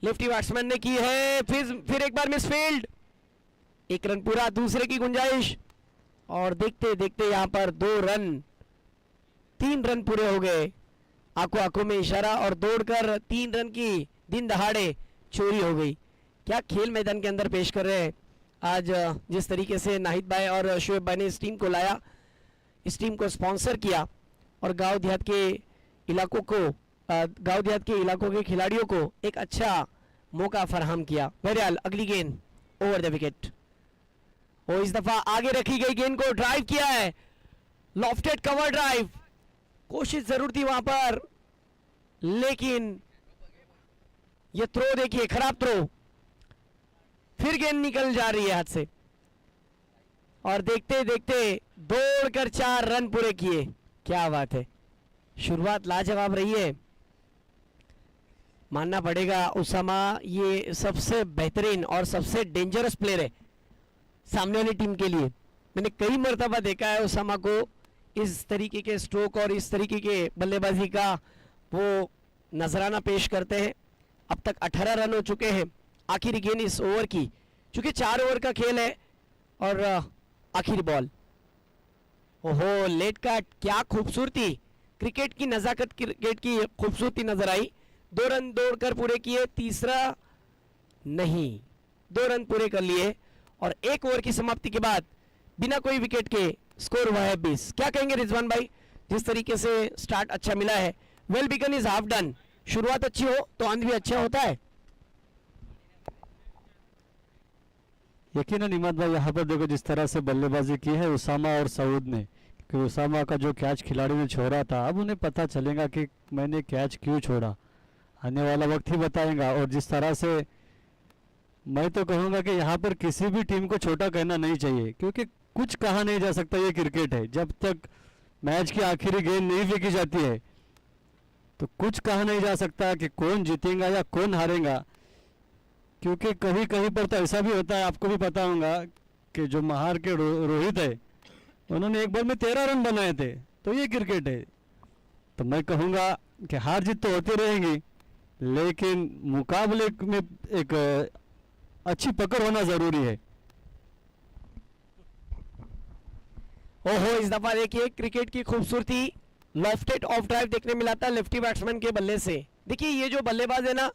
लेफ्टी बैट्समैन ने की है, फिर एक बार मिसफील्ड। 1 रन पूरा, दूसरे की गुंजाइश, और देखते देखते यहां पर 2 रन, 3 रन पूरे हो गए। आंखों में इशारा, और दौड़कर 3 रन की दिन दहाड़े चोरी हो गई। क्या खेल मैदान के अंदर पेश कर रहे हैं आज। जिस तरीके से नाहिद भाई और शोएब भाई ने इस टीम को लाया, इस टीम को स्पॉन्सर किया, और गांव देहात के इलाकों के खिलाड़ियों को एक अच्छा मौका फराहम किया। बहरहाल अगली गेंद ओवर द विकेट। और इस दफा आगे रखी गई गेंद को ड्राइव किया है, लॉफ्टेड कवर ड्राइव, कोशिश जरूर थी वहां पर, लेकिन ये थ्रो देखिए, खराब थ्रो, फिर गेंद निकल जा रही है हाथ से, और देखते देखते दौड़कर 4 रन पूरे किए। क्या बात है, शुरुआत लाजवाब रही है, मानना पड़ेगा। उसामा ये सबसे बेहतरीन और सबसे डेंजरस प्लेयर है सामने वाली टीम के लिए। मैंने कई मर्तबा देखा है उसामा को इस तरीके के स्ट्रोक और इस तरीके के बल्लेबाजी का वो नजराना पेश करते हैं। अब तक 18 रन हो चुके हैं। आखिरी गेंद इस ओवर की, चूंकि 4 ओवर का खेल है, और आखिरी बॉल। ओहो, लेट कट, क्या खूबसूरती, क्रिकेट की नजाकत, क्रिकेट की खूबसूरती नजर आई। 2 रन दौड़कर पूरे किए, तीसरा नहीं, 2 रन पूरे कर लिए, और 1 ओवर की समाप्ति के बाद बिना कोई विकेट के स्कोर हुआ है 20। क्या कहेंगे रिजवान भाई, जिस तरीके से स्टार्ट अच्छा मिला है। Well begun is half done, शुरुआत अच्छी हो तो अंत भी अच्छा होता है। यकीनन इमाद भाई, यहाँ पर देखो जिस तरह से बल्लेबाजी की है उसामा और सऊद ने, कि उसामा का जो कैच खिलाड़ी ने छोड़ा था, अब उन्हें पता चलेगा कि मैंने कैच क्यों छोड़ा, आने वाला वक्त ही बताएगा। और जिस तरह से मैं तो कहूँगा कि यहाँ पर किसी भी टीम को छोटा कहना नहीं चाहिए, क्योंकि कुछ कहा नहीं जा सकता, ये क्रिकेट है। जब तक मैच की आखिरी गेंद नहीं फेंकी जाती है तो कुछ कहा नहीं जा सकता कि कौन जीतेगा या कौन हारेगा, क्योंकि कहीं कहीं पर तो ऐसा भी होता है, आपको भी पता होगा कि जो महार के रोहित है उन्होंने एक बॉल में 13 रन बनाए थे। तो ये क्रिकेट है। तो मैं कहूँगा कि हार जीत तो होती रहेंगी, लेकिन मुकाबले में एक अच्छी पकड़ होना जरूरी है। ओहो, इस दफा देखिए क्रिकेट की खूबसूरती, लेफ्टेड ऑफ ड्राइव देखने मिला था लेफ्टी बैट्समैन के बल्ले से। देखिए ये जो बल्लेबाज है ना,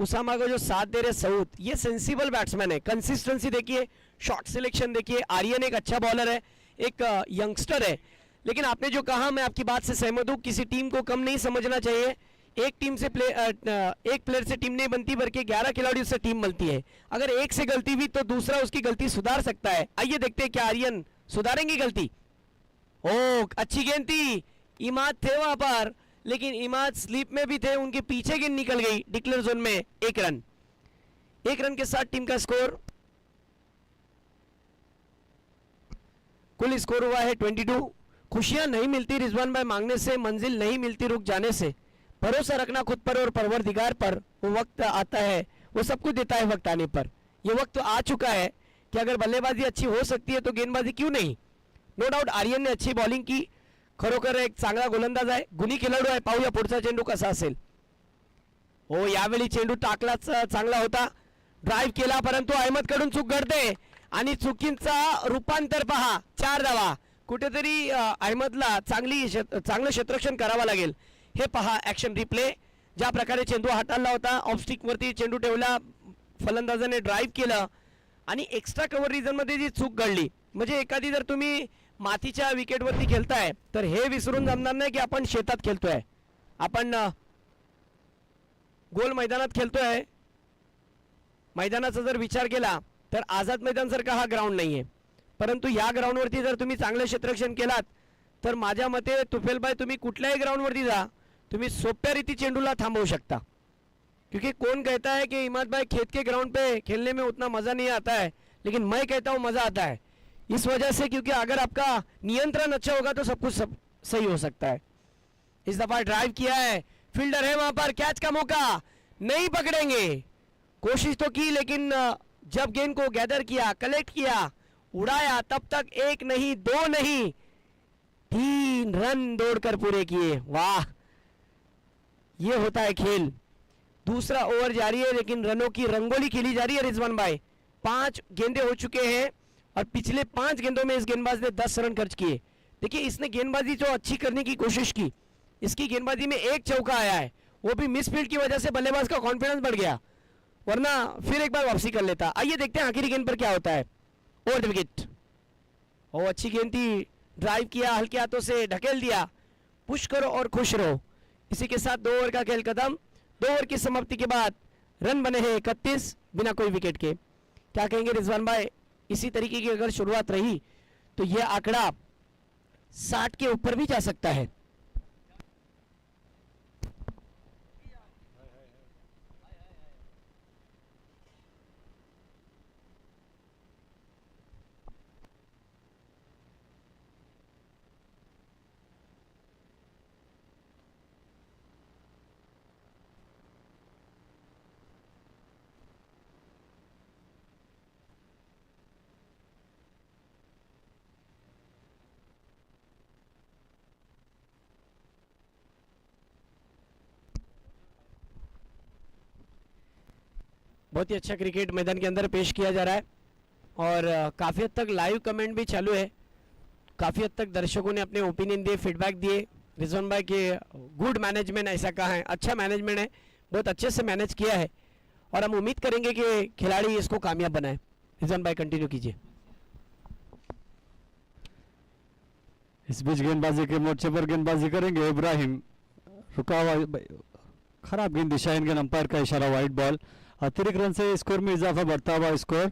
उसामा को जो साथ दे रहे सऊद, ये सेंसिबल बैट्समैन है। कंसिस्टेंसी देखिए, शॉट सिलेक्शन देखिए। आर्यन एक अच्छा बॉलर है, एक यंगस्टर है। लेकिन आपने जो कहा, मैं आपकी बात से सहमत हूँ, किसी टीम को कम नहीं समझना चाहिए। एक प्लेयर से टीम नहीं बनती, बल्कि 11 खिलाड़ियों से टीम बनती है। अगर एक से गलती हुई तो दूसरा उसकी गलती सुधार सकता है। आइए देखते हैं क्या आर्यन सुधारेंगे गलती। ओ, अच्छी गेंद थी, इमाद थे वहां पर, लेकिन इमाद स्लीप में भी थे, उनके पीछे गेंद निकल गई डिक्लेयर जोन में। 1 रन, 1 रन के साथ टीम का स्कोर, कुल स्कोर हुआ है 22। खुशियां नहीं मिलती रिजवान भाई मांगने से, मंजिल नहीं मिलती रुक जाने से। भरोसा रखना खुद पर और परवरदिगार पर, वो वक्त आता है, वो सब कुछ देता है वक्त आने पर। ये वक्त आ चुका है कि अगर बल्लेबाजी अच्छी हो सकती है तो गेंदबाजी क्यों नहीं। नो डाउट आर्यन ने अच्छी बॉलिंग की, खरोखर एक चांगला गोलंदाज आहे, गुणी खेळाडू आहे। पाहूया पुढचा चेंडू कसा असेल। हो, यावेळी चेंडू टाकलाच चांगला होता, ड्राईव्ह केला, परंतु अहमद कडून चूक घडते आणि चुकींचा रूपांतर पहा, 4 धावा। कुठेतरी अहमदला चांगलं क्षेत्ररक्षण करावं लागेल। हे पहा ऍक्शन रिप्ले, ज्या प्रकारे चेंडू हाताळला होता, ऑफस्टिक वरती चेंडू ठेवला, फलंदाजाने ड्राईव्ह केलं आणि एक्स्ट्रा कव्हर रिजन मध्ये जी चूक घडली, म्हणजे एखादी जर तुम्ही मातीच्या विकेटवरती खेळताय तर हे विसरून जमणार नाही की आपण शेतात खेळतोय, आपण गोल मैदानात खेळतोय। मैदानाचा जर विचार केला तर आझाद मैदान सारखा हा ग्राउंड नाहीये, परंतु या ग्राउंडवरती जर तुम्ही चांगले क्षेत्ररक्षण केलात तर माझ्या मते तुफेलबाई तुम्ही कुठल्याही ग्राउंडवरती जा, तुम्ही सोप्या रीती चेंडूला थांबवू शकता। क्योंकि कौन कहता है कि इमाद भाई खेत के ग्राउंड पे खेलने में उतना मज़ा नहीं आता है, लेकिन मैं कहता हूँ मज़ा आता है। इस वजह से, क्योंकि अगर आपका नियंत्रण अच्छा होगा तो सब कुछ सही हो सकता है। इस दफा ड्राइव किया है, फील्डर है वहां पर, कैच का मौका, नहीं पकड़ेंगे, कोशिश तो की, लेकिन जब गेंद को गैदर किया, कलेक्ट किया, उड़ाया, तब तक 1 नहीं 2 नहीं 3 रन दौड़कर पूरे किए। वाह, ये होता है खेल। दूसरा ओवर जारी है, लेकिन रनों की रंगोली खेली जा रही है रिजवान भाई। 5 गेंदे हो चुके हैं और पिछले 5 गेंदों में इस गेंदबाज ने 10 रन खर्च किए। देखिए इसने गेंदबाजी जो अच्छी करने की कोशिश की, इसकी गेंदबाजी में 1 चौका आया है, वो भी मिस फील्ड की वजह से बल्लेबाज का कॉन्फिडेंस बढ़ गया, वरना फिर एक बार वापसी कर लेता। आइए देखते हैं आखिरी गेंद पर क्या होता है। ओवर द विकेट, ओ अच्छी गेंद थी, ड्राइव किया, हल्के हाथों से ढकेल दिया। पुश करो और खुश रहो। इसी के साथ 2 ओवर का खेल खत्म। 2 ओवर की समाप्ति के बाद रन बने हैं 31 बिना कोई विकेट के। क्या कहेंगे रिजवान भाई, इसी तरीके की अगर शुरुआत रही तो यह आंकड़ा 60 के ऊपर भी जा सकता है। बहुत ही अच्छा क्रिकेट मैदान के अंदर पेश किया जा रहा है और काफ़ी हद तक लाइव कमेंट भी चालू है। काफ़ी हद तक दर्शकों ने अपने ओपिनियन दिए, फीडबैक दिए। रिजवान भाई के गुड मैनेजमेंट ऐसा कहा है, अच्छा मैनेजमेंट है, बहुत अच्छे से मैनेज किया है और हम उम्मीद करेंगे कि खिलाड़ी इसको कामयाब बनाए। रिजवान भाई कंटिन्यू कीजिए। इस बीच गेंदबाजी के मोर्चे पर गेंदबाजी करेंगे इब्राहिम। रुका हुआ, खराब गेंद दिशा, इनके अंपायर का इशारा, वाइट बॉल। अतिरिक्त रन से स्कोर में इजाफा, बढ़ता हुआ स्कोर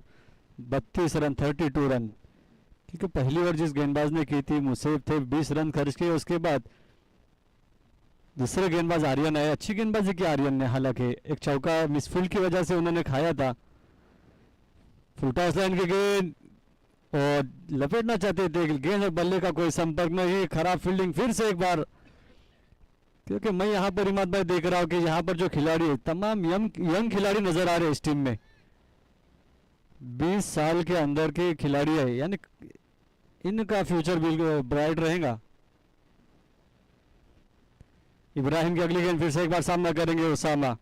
32 रन, 32 रन। क्योंकि पहली ओवर जिस गेंदबाज ने की थी मुसेफ थे, 20 रन खर्च किए। उसके बाद दूसरे गेंदबाज आर्यन आए, अच्छी गेंदबाजी की आर्यन ने, हालांकि एक चौका मिसफील्ड की वजह से उन्होंने खाया था। फुल टॉस लाइन की गेंद और लपेटना चाहते थे, गेंद और बल्ले का कोई संपर्क नहीं। खराब फील्डिंग फिर से एक बार, क्योंकि मैं यहाँ पर इमाद भाई देख रहा हूँ कि यहाँ पर जो खिलाड़ी है तमाम यंग खिलाड़ी नजर आ रहे हैं इस टीम में। 20 साल के अंदर के खिलाड़ी है, यानी इनका फ्यूचर बिल्कुल ब्राइट रहेगा। इब्राहिम की अगली गेंद फिर से एक बार सामना करेंगे उसामा।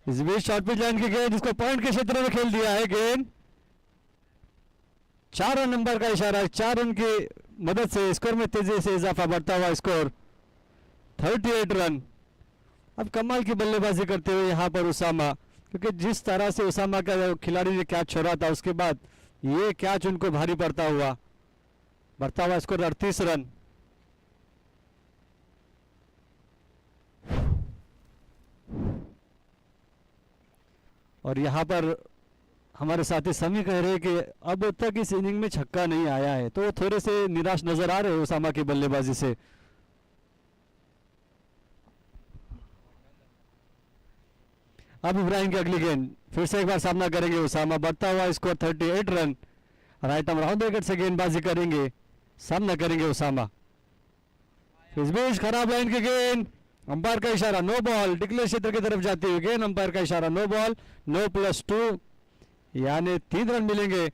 इस बीच शॉर्ट पिच लाइन की गेंद जिसको पॉइंट के क्षेत्र में खेल दिया है गेंद। 4 रन नंबर का इशारा, 4 रन की मदद से स्कोर में तेजी से इजाफा, बढ़ता हुआ स्कोर 38 रन। अब कमाल की बल्लेबाजी करते हुए यहाँ पर उसामा, क्योंकि जिस तरह से उसामा का खिलाड़ी ने कैच छोड़ा था उसके बाद ये कैच उनको भारी पड़ता हुआ, बढ़ता हुआ स्कोर 38 रन। और यहाँ पर हमारे साथी समी कह रहे हैं कि अब तक इस इनिंग में छक्का नहीं आया है, तो वो थोड़े से निराश नजर आ रहे हैं उसामा की बल्लेबाजी से। अब इब्राहिम की अगली गेंद फिर से एक बार सामना करेंगे उसामा, बढ़ता हुआ score 38 run. Right arm round wicket से गेंदबाजी करेंगे, सामना करेंगे उसामा। इस बीच खराब लाइन की गेंद, अंपायर का इशारा नो बॉल, डिक्लेयर क्षेत्र की तरफ जाती हुई गेंद, अंपायर का इशारा नो बॉल, नो +2 यानी 3 रन मिलेंगे।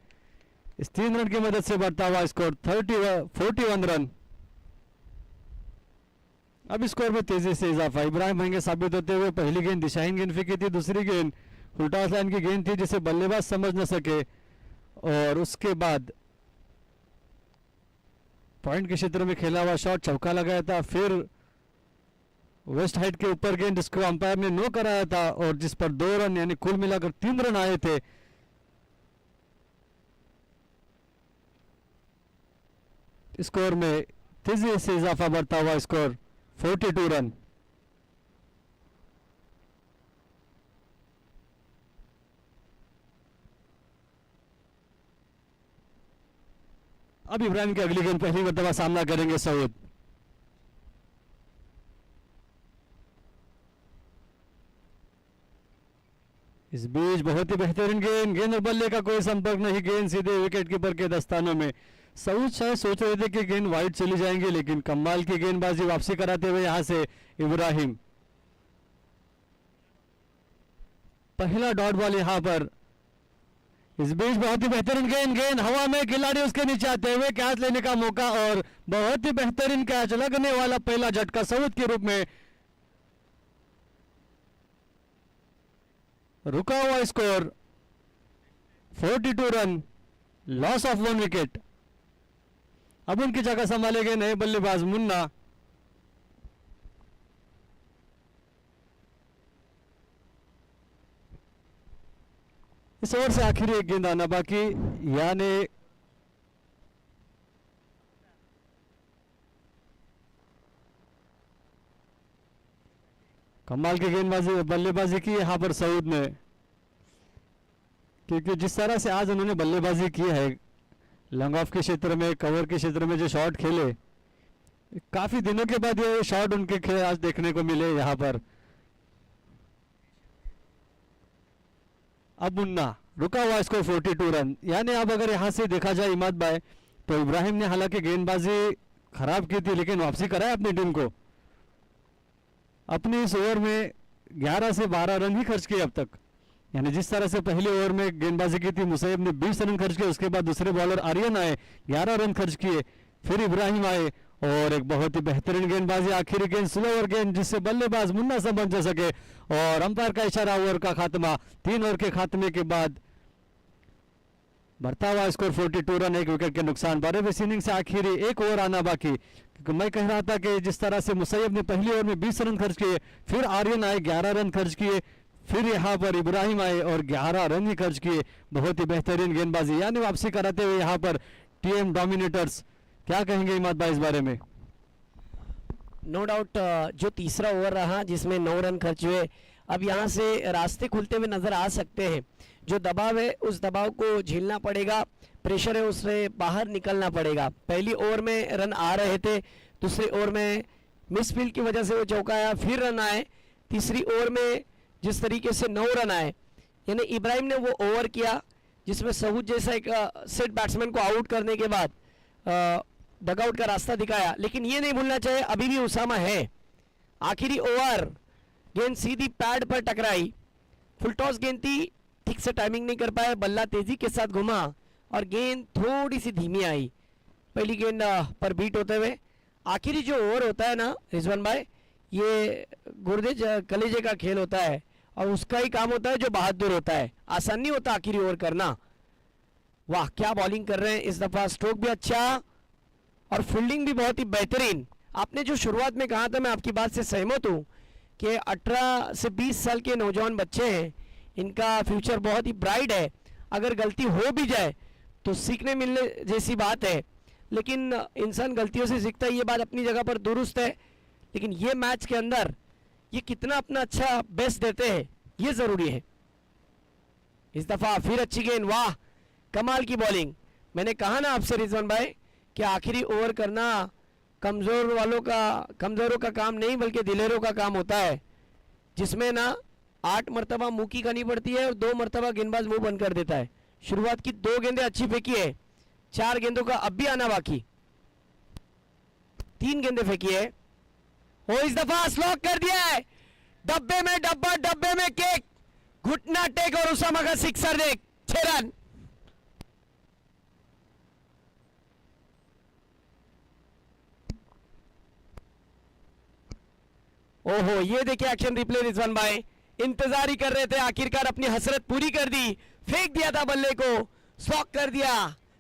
इस 3 रन की मदद से बढ़ता हुआ स्कोर 41 रन। अब स्कोर में तेजी से इजाफा, इब्राहिम महंगे साबित होते हुए पहली गेंद दिशाहीन गेंद फेंकी थी, दूसरी गेंद उल्टा लाइन की गेंद थी जिसे बल्लेबाज समझ न सके, और उसके बाद पॉइंट के क्षेत्र में खेला हुआ शॉट चौका लगाया था, फिर वेस्ट हाइट के ऊपर गेंद जिसको अंपायर ने नो कराया था और जिस पर 2 रन यानी कुल मिलाकर 3 रन आए थे। स्कोर में तेजी से इजाफा, बढ़ता हुआ स्कोर 42 रन। अब इब्राहिम की अगली गेंद पहली मर्तबा सामना करेंगे सऊद। इस बीच बहुत ही बेहतरीन गेंद, गेंद और बल्ले का कोई संपर्क नहीं, गेंद सीधे विकेट कीपर के दस्तानों में। सऊद शायद सोच रहे थे कि गेंद वाइड चली जाएंगे, लेकिन कमाल की गेंदबाजी वापसी कराते हुए यहां से इब्राहिम। पहला डॉट बॉल यहां पर। इस बीच बहुत ही बेहतरीन गेंद, गेंद हवा में, खिलाड़ी उसके नीचे आते हुए कैच लेने का मौका, और बहुत ही बेहतरीन कैच, लगने वाला पहला झटका सऊद के रूप में। रुका हुआ score 42 run, loss of 1 wicket. अब उनकी जगह संभालेंगे नए बल्लेबाज मुन्ना। इस ओवर से आखिरी एक गेंद आना बाकी, यानी कमाल की गेंदबाजी बल्लेबाजी की यहां पर सऊद ने, क्योंकि जिस तरह से आज उन्होंने बल्लेबाजी की है, लॉन्ग ऑफ के क्षेत्र में, कवर के क्षेत्र में जो शॉट खेले, काफी दिनों के बाद ये शॉट उनके आज देखने को मिले यहां पर। अब मुन्ना, रुका हुआ स्कोर 42 रन, यानी अब अगर यहां से देखा जाए इमाद भाई, तो इब्राहिम ने हालांकि गेंदबाजी खराब की थी लेकिन वापसी कराया अपनी टीम को। अपने इस ओवर में 11 से 12 रन ही खर्च किए अब तक, यानी जिस तरह से पहले ओवर में गेंदबाजी की थी मुसैब ने 20 रन खर्च किए, उसके बाद दूसरे बॉलर आर्यन आए 11 रन खर्च किए, फिर इब्राहिम आए और एक बहुत ही बेहतरीन गेंदबाजी, आखिरी गेंद स्लोअर गेंद जिससे बल्लेबाज मुन्ना समझ न सके, और अंपायर का इशारा ओवर का खात्मा। 3 ओवर के खात्मे के बाद बढ़ता हुआ स्कोर 42 रन, 1 विकेट के नुकसान पर। इस इनिंग से आखिरी एक ओवर आना बाकी, क्योंकि मैं कह रहा था कि जिस तरह से मुसैब ने पहली ओवर में 20 रन खर्च किए, फिर आर्यन आए 11 रन खर्च किए, फिर यहाँ पर इब्राहिम आए और 11 रन ही खर्च किए। बहुत ही बेहतरीन गेंदबाजी, यानी वापसी कराते हुए यहाँ पर टीएम डोमिनेटर्स। क्या कहेंगे इमाद भाई इस बारे में? नो डाउट जो तीसरा ओवर रहा जिसमें 9 रन खर्च हुए, अब यहाँ से रास्ते खुलते हुए नजर आ सकते हैं। जो दबाव है उस दबाव को झेलना पड़ेगा, प्रेशर है उससे बाहर निकलना पड़ेगा। पहली ओवर में रन आ रहे थे, दूसरे ओवर में मिसफील्ड की वजह से वो चौंकाया, फिर रन आए। तीसरी ओवर में जिस तरीके से 9 रन आए, यानी इब्राहिम ने वो ओवर किया जिसमें सऊद जैसा एक सेट बैट्समैन को आउट करने के बाद डगआउट का रास्ता दिखाया, लेकिन ये नहीं भूलना चाहिए अभी भी उसामा है। आखिरी ओवर, गेंद सीधी पैड पर टकराई, फुल टॉस गेंद थी, ठीक से टाइमिंग नहीं कर पाए, बल्ला तेजी के साथ घुमा और गेंद थोड़ी सी धीमी आई पहली गेंद पर बीट होते हुए। आखिरी जो ओवर होता है ना रिजवान भाई, ये गुर्दे कलेजे का खेल होता है और उसका ही काम होता है जो बहादुर होता है। आसान नहीं होता आखिरी ओवर करना। वाह क्या बॉलिंग कर रहे हैं इस दफा, स्ट्रोक भी अच्छा और फील्डिंग भी बहुत ही बेहतरीन। आपने जो शुरुआत में कहा था, मैं आपकी बात से सहमत हूँ कि 18 से 20 साल के नौजवान बच्चे हैं, इनका फ्यूचर बहुत ही ब्राइट है। अगर गलती हो भी जाए तो सीखने मिलने जैसी बात है, लेकिन इंसान गलतियों से सीखता है, ये बात अपनी जगह पर दुरुस्त है। लेकिन ये मैच के अंदर ये कितना अपना अच्छा बेस्ट देते हैं ये ज़रूरी है। इस दफ़ा फिर अच्छी गेंद, वाह कमाल की बॉलिंग। मैंने कहा ना आपसे रिजवान भाई कि आखिरी ओवर करना कमज़ोरों का काम नहीं बल्कि दिलेरों का काम होता है, जिसमें ना 8 मरतबा मुंह की करनी पड़ती है और 2 मरतबा गेंदबाज मुंह बंद कर देता है। शुरुआत की 2 गेंदें अच्छी फेंकी है, 4 गेंदों का अब भी आना बाकी, 3 गेंदें फेंकी है। ओ इस दफा स्लॉक कर दिया है, डब्बे में डब्बा, डब्बे में केक, घुटना टेक और उसामा का सिक्सर देख, 6 रन। ओहो ये देखिए एक्शन रिप्ले रिजवान भाई, इंतजार ही कर रहे थे, आखिरकार अपनी हसरत पूरी कर दी, फेंक दिया था बल्ले को, स्लॉक कर दिया,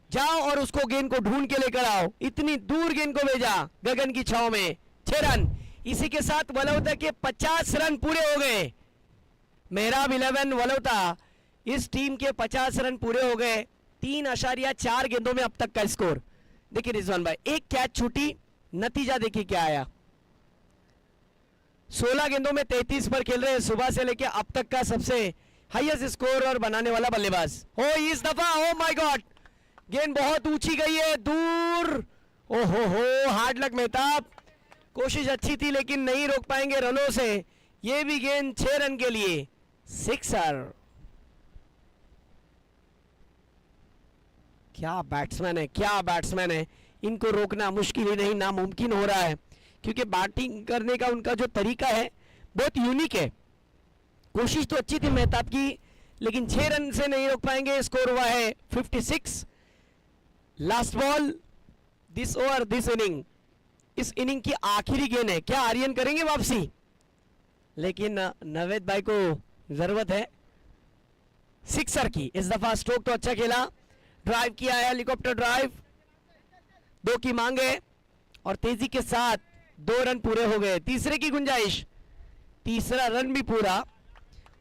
जाओ और उसको गेंद को ढूंढ के लेकर आओ, इतनी दूर गेंद को भेजा गगन की छाव में, 6 रन। इसी के साथ वलौता के 50 रन पूरे हो गए। मेहराब 11 वलौता, इस टीम के 50 रन पूरे हो गए। 3.4 गेंदों में अब तक का स्कोर देखिए रिजवान भाई, एक कैच छूटी, नतीजा देखिए क्या आया। 16 गेंदों में 33 पर खेल रहे हैं, सुबह से लेकर अब तक का सबसे हाईएस्ट स्कोर और बनाने वाला बल्लेबाज। ओ इस दफा ओ माय गॉड, गेंद बहुत ऊंची गई है, दूर, ओहो हो हार्ड लक मेहताब, कोशिश अच्छी थी लेकिन नहीं रोक पाएंगे रनों से। ये भी गेंद 6 रन के लिए, सिक्सर। क्या बैट्समैन है, क्या बैट्समैन है, इनको रोकना मुश्किल ही नहीं नामुमकिन हो रहा है, क्योंकि बैटिंग करने का उनका जो तरीका है बहुत यूनिक है। कोशिश तो अच्छी थी मेहताब की, लेकिन 6 रन से नहीं रोक पाएंगे। स्कोर हुआ है 56। Last ball this over this inning, इस इनिंग की आखिरी गेंद है, क्या आर्यन करेंगे वापसी? लेकिन नवेद भाई को जरूरत है सिक्सर की। इस दफा स्ट्रोक तो अच्छा खेला, ड्राइव किया है, हेलीकॉप्टर ड्राइव, 2 की मांग है और तेजी के साथ 2 रन पूरे हो गए। तीसरे की गुंजाइश, तीसरा रन भी पूरा,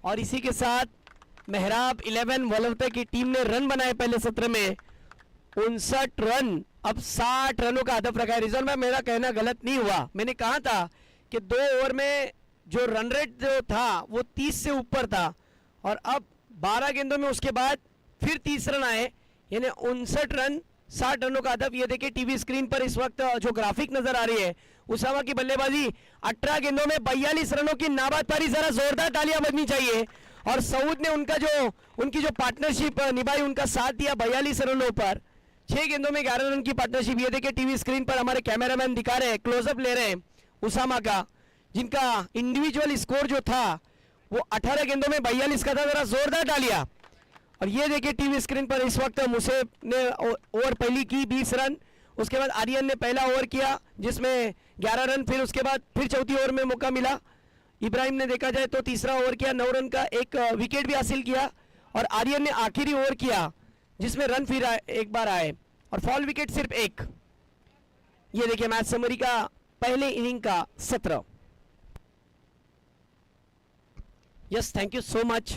और इसी के साथ मेहराब 11 वलौता की टीम ने रन बनाए पहले सत्र में 59 रन, अब 60 रनों का हदफ रखा है। रिजल्ट में मेरा कहना गलत नहीं हुआ, मैंने कहा था कि 2 ओवर में जो रन रेट जो था वो 30 से ऊपर था, और अब 12 गेंदों में उसके बाद फिर 30 रन आए, यानी 59 रन, 60 रनों का हदफ। ये देखिए टीवी स्क्रीन पर इस वक्त जो ग्राफिक नजर आ रही है, उसामा की बल्लेबाजी 18 गेंदों में 42 रनों की नाबाद पारी, जरा जोरदार तालियां बजनी चाहिए। और सऊद ने उनकी जो पार्टनरशिप निभाई, उनका साथ दिया 42 रनों पर, 6 गेंदों में 11 रन की पार्टनरशिप। ये देखिए टीवी स्क्रीन पर हमारे कैमरामैन दिखा रहे हैं, क्लोजअप ले रहे हैं उसामा का, जिनका इंडिविजुअल स्कोर जो था वो 18 गेंदों में 42 का था, जरा जोरदार तालियां। और ये देखिए टीवी स्क्रीन पर इस वक्त मुसेब ने ओवर पहली की 20 रन, उसके बाद आर्यन ने पहला ओवर किया जिसमें 11 रन, फिर उसके बाद फिर चौथी ओवर में मौका मिला। इब्राहिम ने देखा जाए तो तीसरा ओवर किया, 9 रन का, एक विकेट भी हासिल किया, और आर्यन ने आखिरी ओवर किया जिसमें रन फिर एक बार आए, और फॉल विकेट सिर्फ एक। ये देखिए मैच समरी का पहले इनिंग का सत्र। Yes, thank you so much,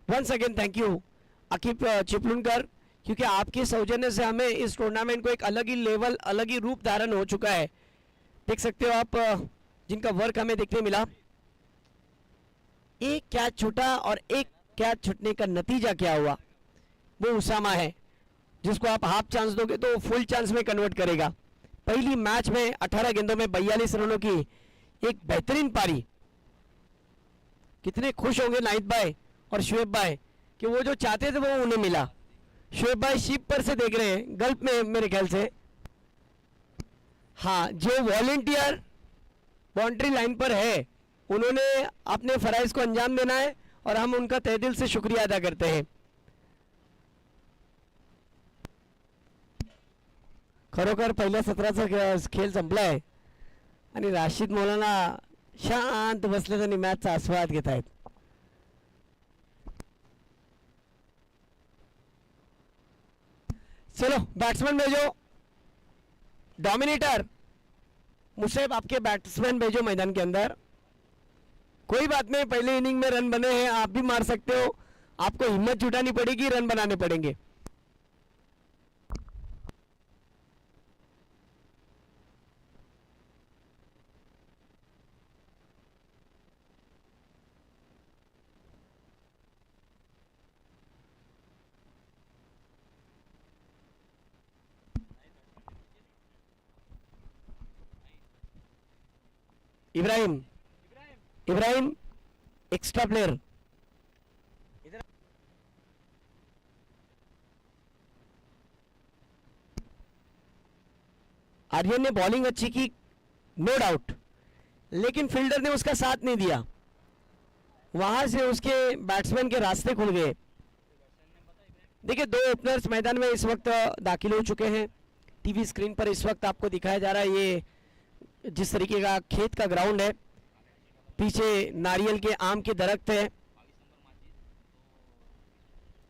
once again thank you Aqib Chiplunkar, क्योंकि आपके सौजन्य से हमें इस टूर्नामेंट को एक अलग ही लेवल, अलग ही रूप धारण हो चुका है। देख सकते हो आप जिनका वर्क हमें देखने मिला। एक कैच छूटा और एक कैच छूटने का नतीजा क्या हुआ, वो उसामा है, जिसको आप हाफ चांस दोगे तो फुल चांस में कन्वर्ट करेगा। पहली मैच में 18 गेंदों में 42 रनों की एक बेहतरीन पारी। कितने खुश होंगे नाहिद भाई और शुएब भाई कि वो जो चाहते थे वो उन्हें मिला। शोएब भाई शिप पर से देख रहे हैं, गल्फ में मेरे ख्याल से। हाँ, जो वॉलेंटियर बाउंड्री लाइन पर है उन्होंने अपने फराइज को अंजाम देना है और हम उनका तहे दिल से शुक्रिया अदा करते हैं। खरोखर पहिल्या सत्राचा खेळ संपला आहे आणि राशिद मौलाना शांत बसलेत आणि मॅचचा आस्वाद घेत आहेत. चलो बैट्समैन भेजो, डोमिनेटर मुसेब आपके बैट्समैन भेजो मैदान के अंदर. कोई बात नहीं, पहले इनिंग में रन बने हैं, आप भी मार सकते हो, आपको हिम्मत जुटानी पड़ेगी, रन बनाने पड़ेंगे. Ibrahim, Ibrahim extra player. आर्यन ने बॉलिंग अच्छी की, नो डाउट, लेकिन फील्डर ने उसका साथ नहीं दिया. वहां से उसके बैट्समैन के रास्ते खुल गए. देखिए, दो ओपनर्स मैदान में इस वक्त दाखिल हो चुके हैं. टीवी स्क्रीन पर इस वक्त आपको दिखाया जा रहा है ये जिस तरीके का खेत का ग्राउंड है, पीछे नारियल के आम के दरख्त है,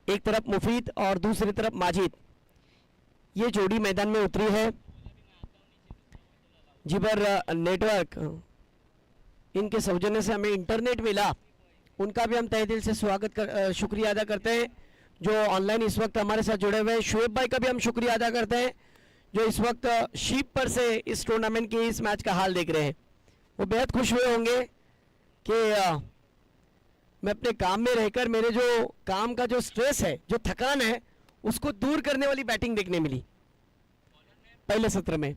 एक तरफ मुफीद और दूसरी तरफ माजिद. ये जोड़ी मैदान में उतरी है. जिबर नेटवर्क, इनके सौजन्य से हमें इंटरनेट मिला, उनका भी हम तहे दिल से शुक्रिया अदा करते हैं जो ऑनलाइन इस वक्त हमारे साथ जुड़े हुए हैं. शुएब भाई का भी हम शुक्रिया अदा करते हैं जो इस वक्त शीप पर से इस टूर्नामेंट के इस मैच का हाल देख रहे हैं. वो बेहद खुश हुए होंगे कि मैं अपने काम में रहकर मेरे जो काम का जो स्ट्रेस है, जो थकान है, उसको दूर करने वाली बैटिंग देखने मिली पहले सत्र में.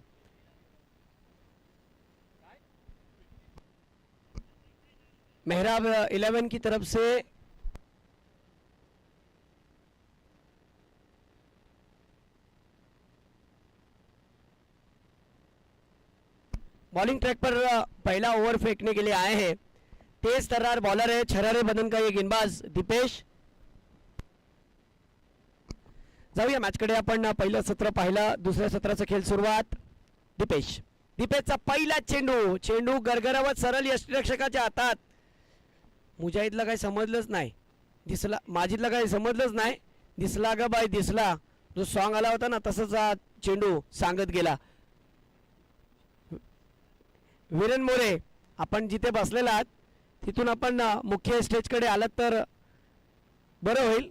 मेहराब 11 की तरफ से बॉलिंग ट्रैक पर पहला ओवर फेंकने के लिए आए हैं. तेज तर्रार बॉलर है, छरारे बदन का ये गेंदबाज दीपेश. जाऊया मॅचकडे. आपण पहिलं सत्र पाहिलं, दुसऱ्या सत्राचा खेळ सुरुवात. दीपेश, दीपेशचा पहिला चेंडू, चेंडू गरगरावत सरळ यष्टिरक्षकाच्या हातात. मुजाहिदला काही समजलंच नाही, दिसला माजिदला काही समजलंच नाही. दिसला ग बाई दिसला, जो सॉन्ग आला होता ना तसंच हा चेंडू सांगत गेला. वीरेन मोरे, आपण जिथे बसलेला आहात तिथून आपण मुख्य स्टेजकडे आलात तर बरं होईल.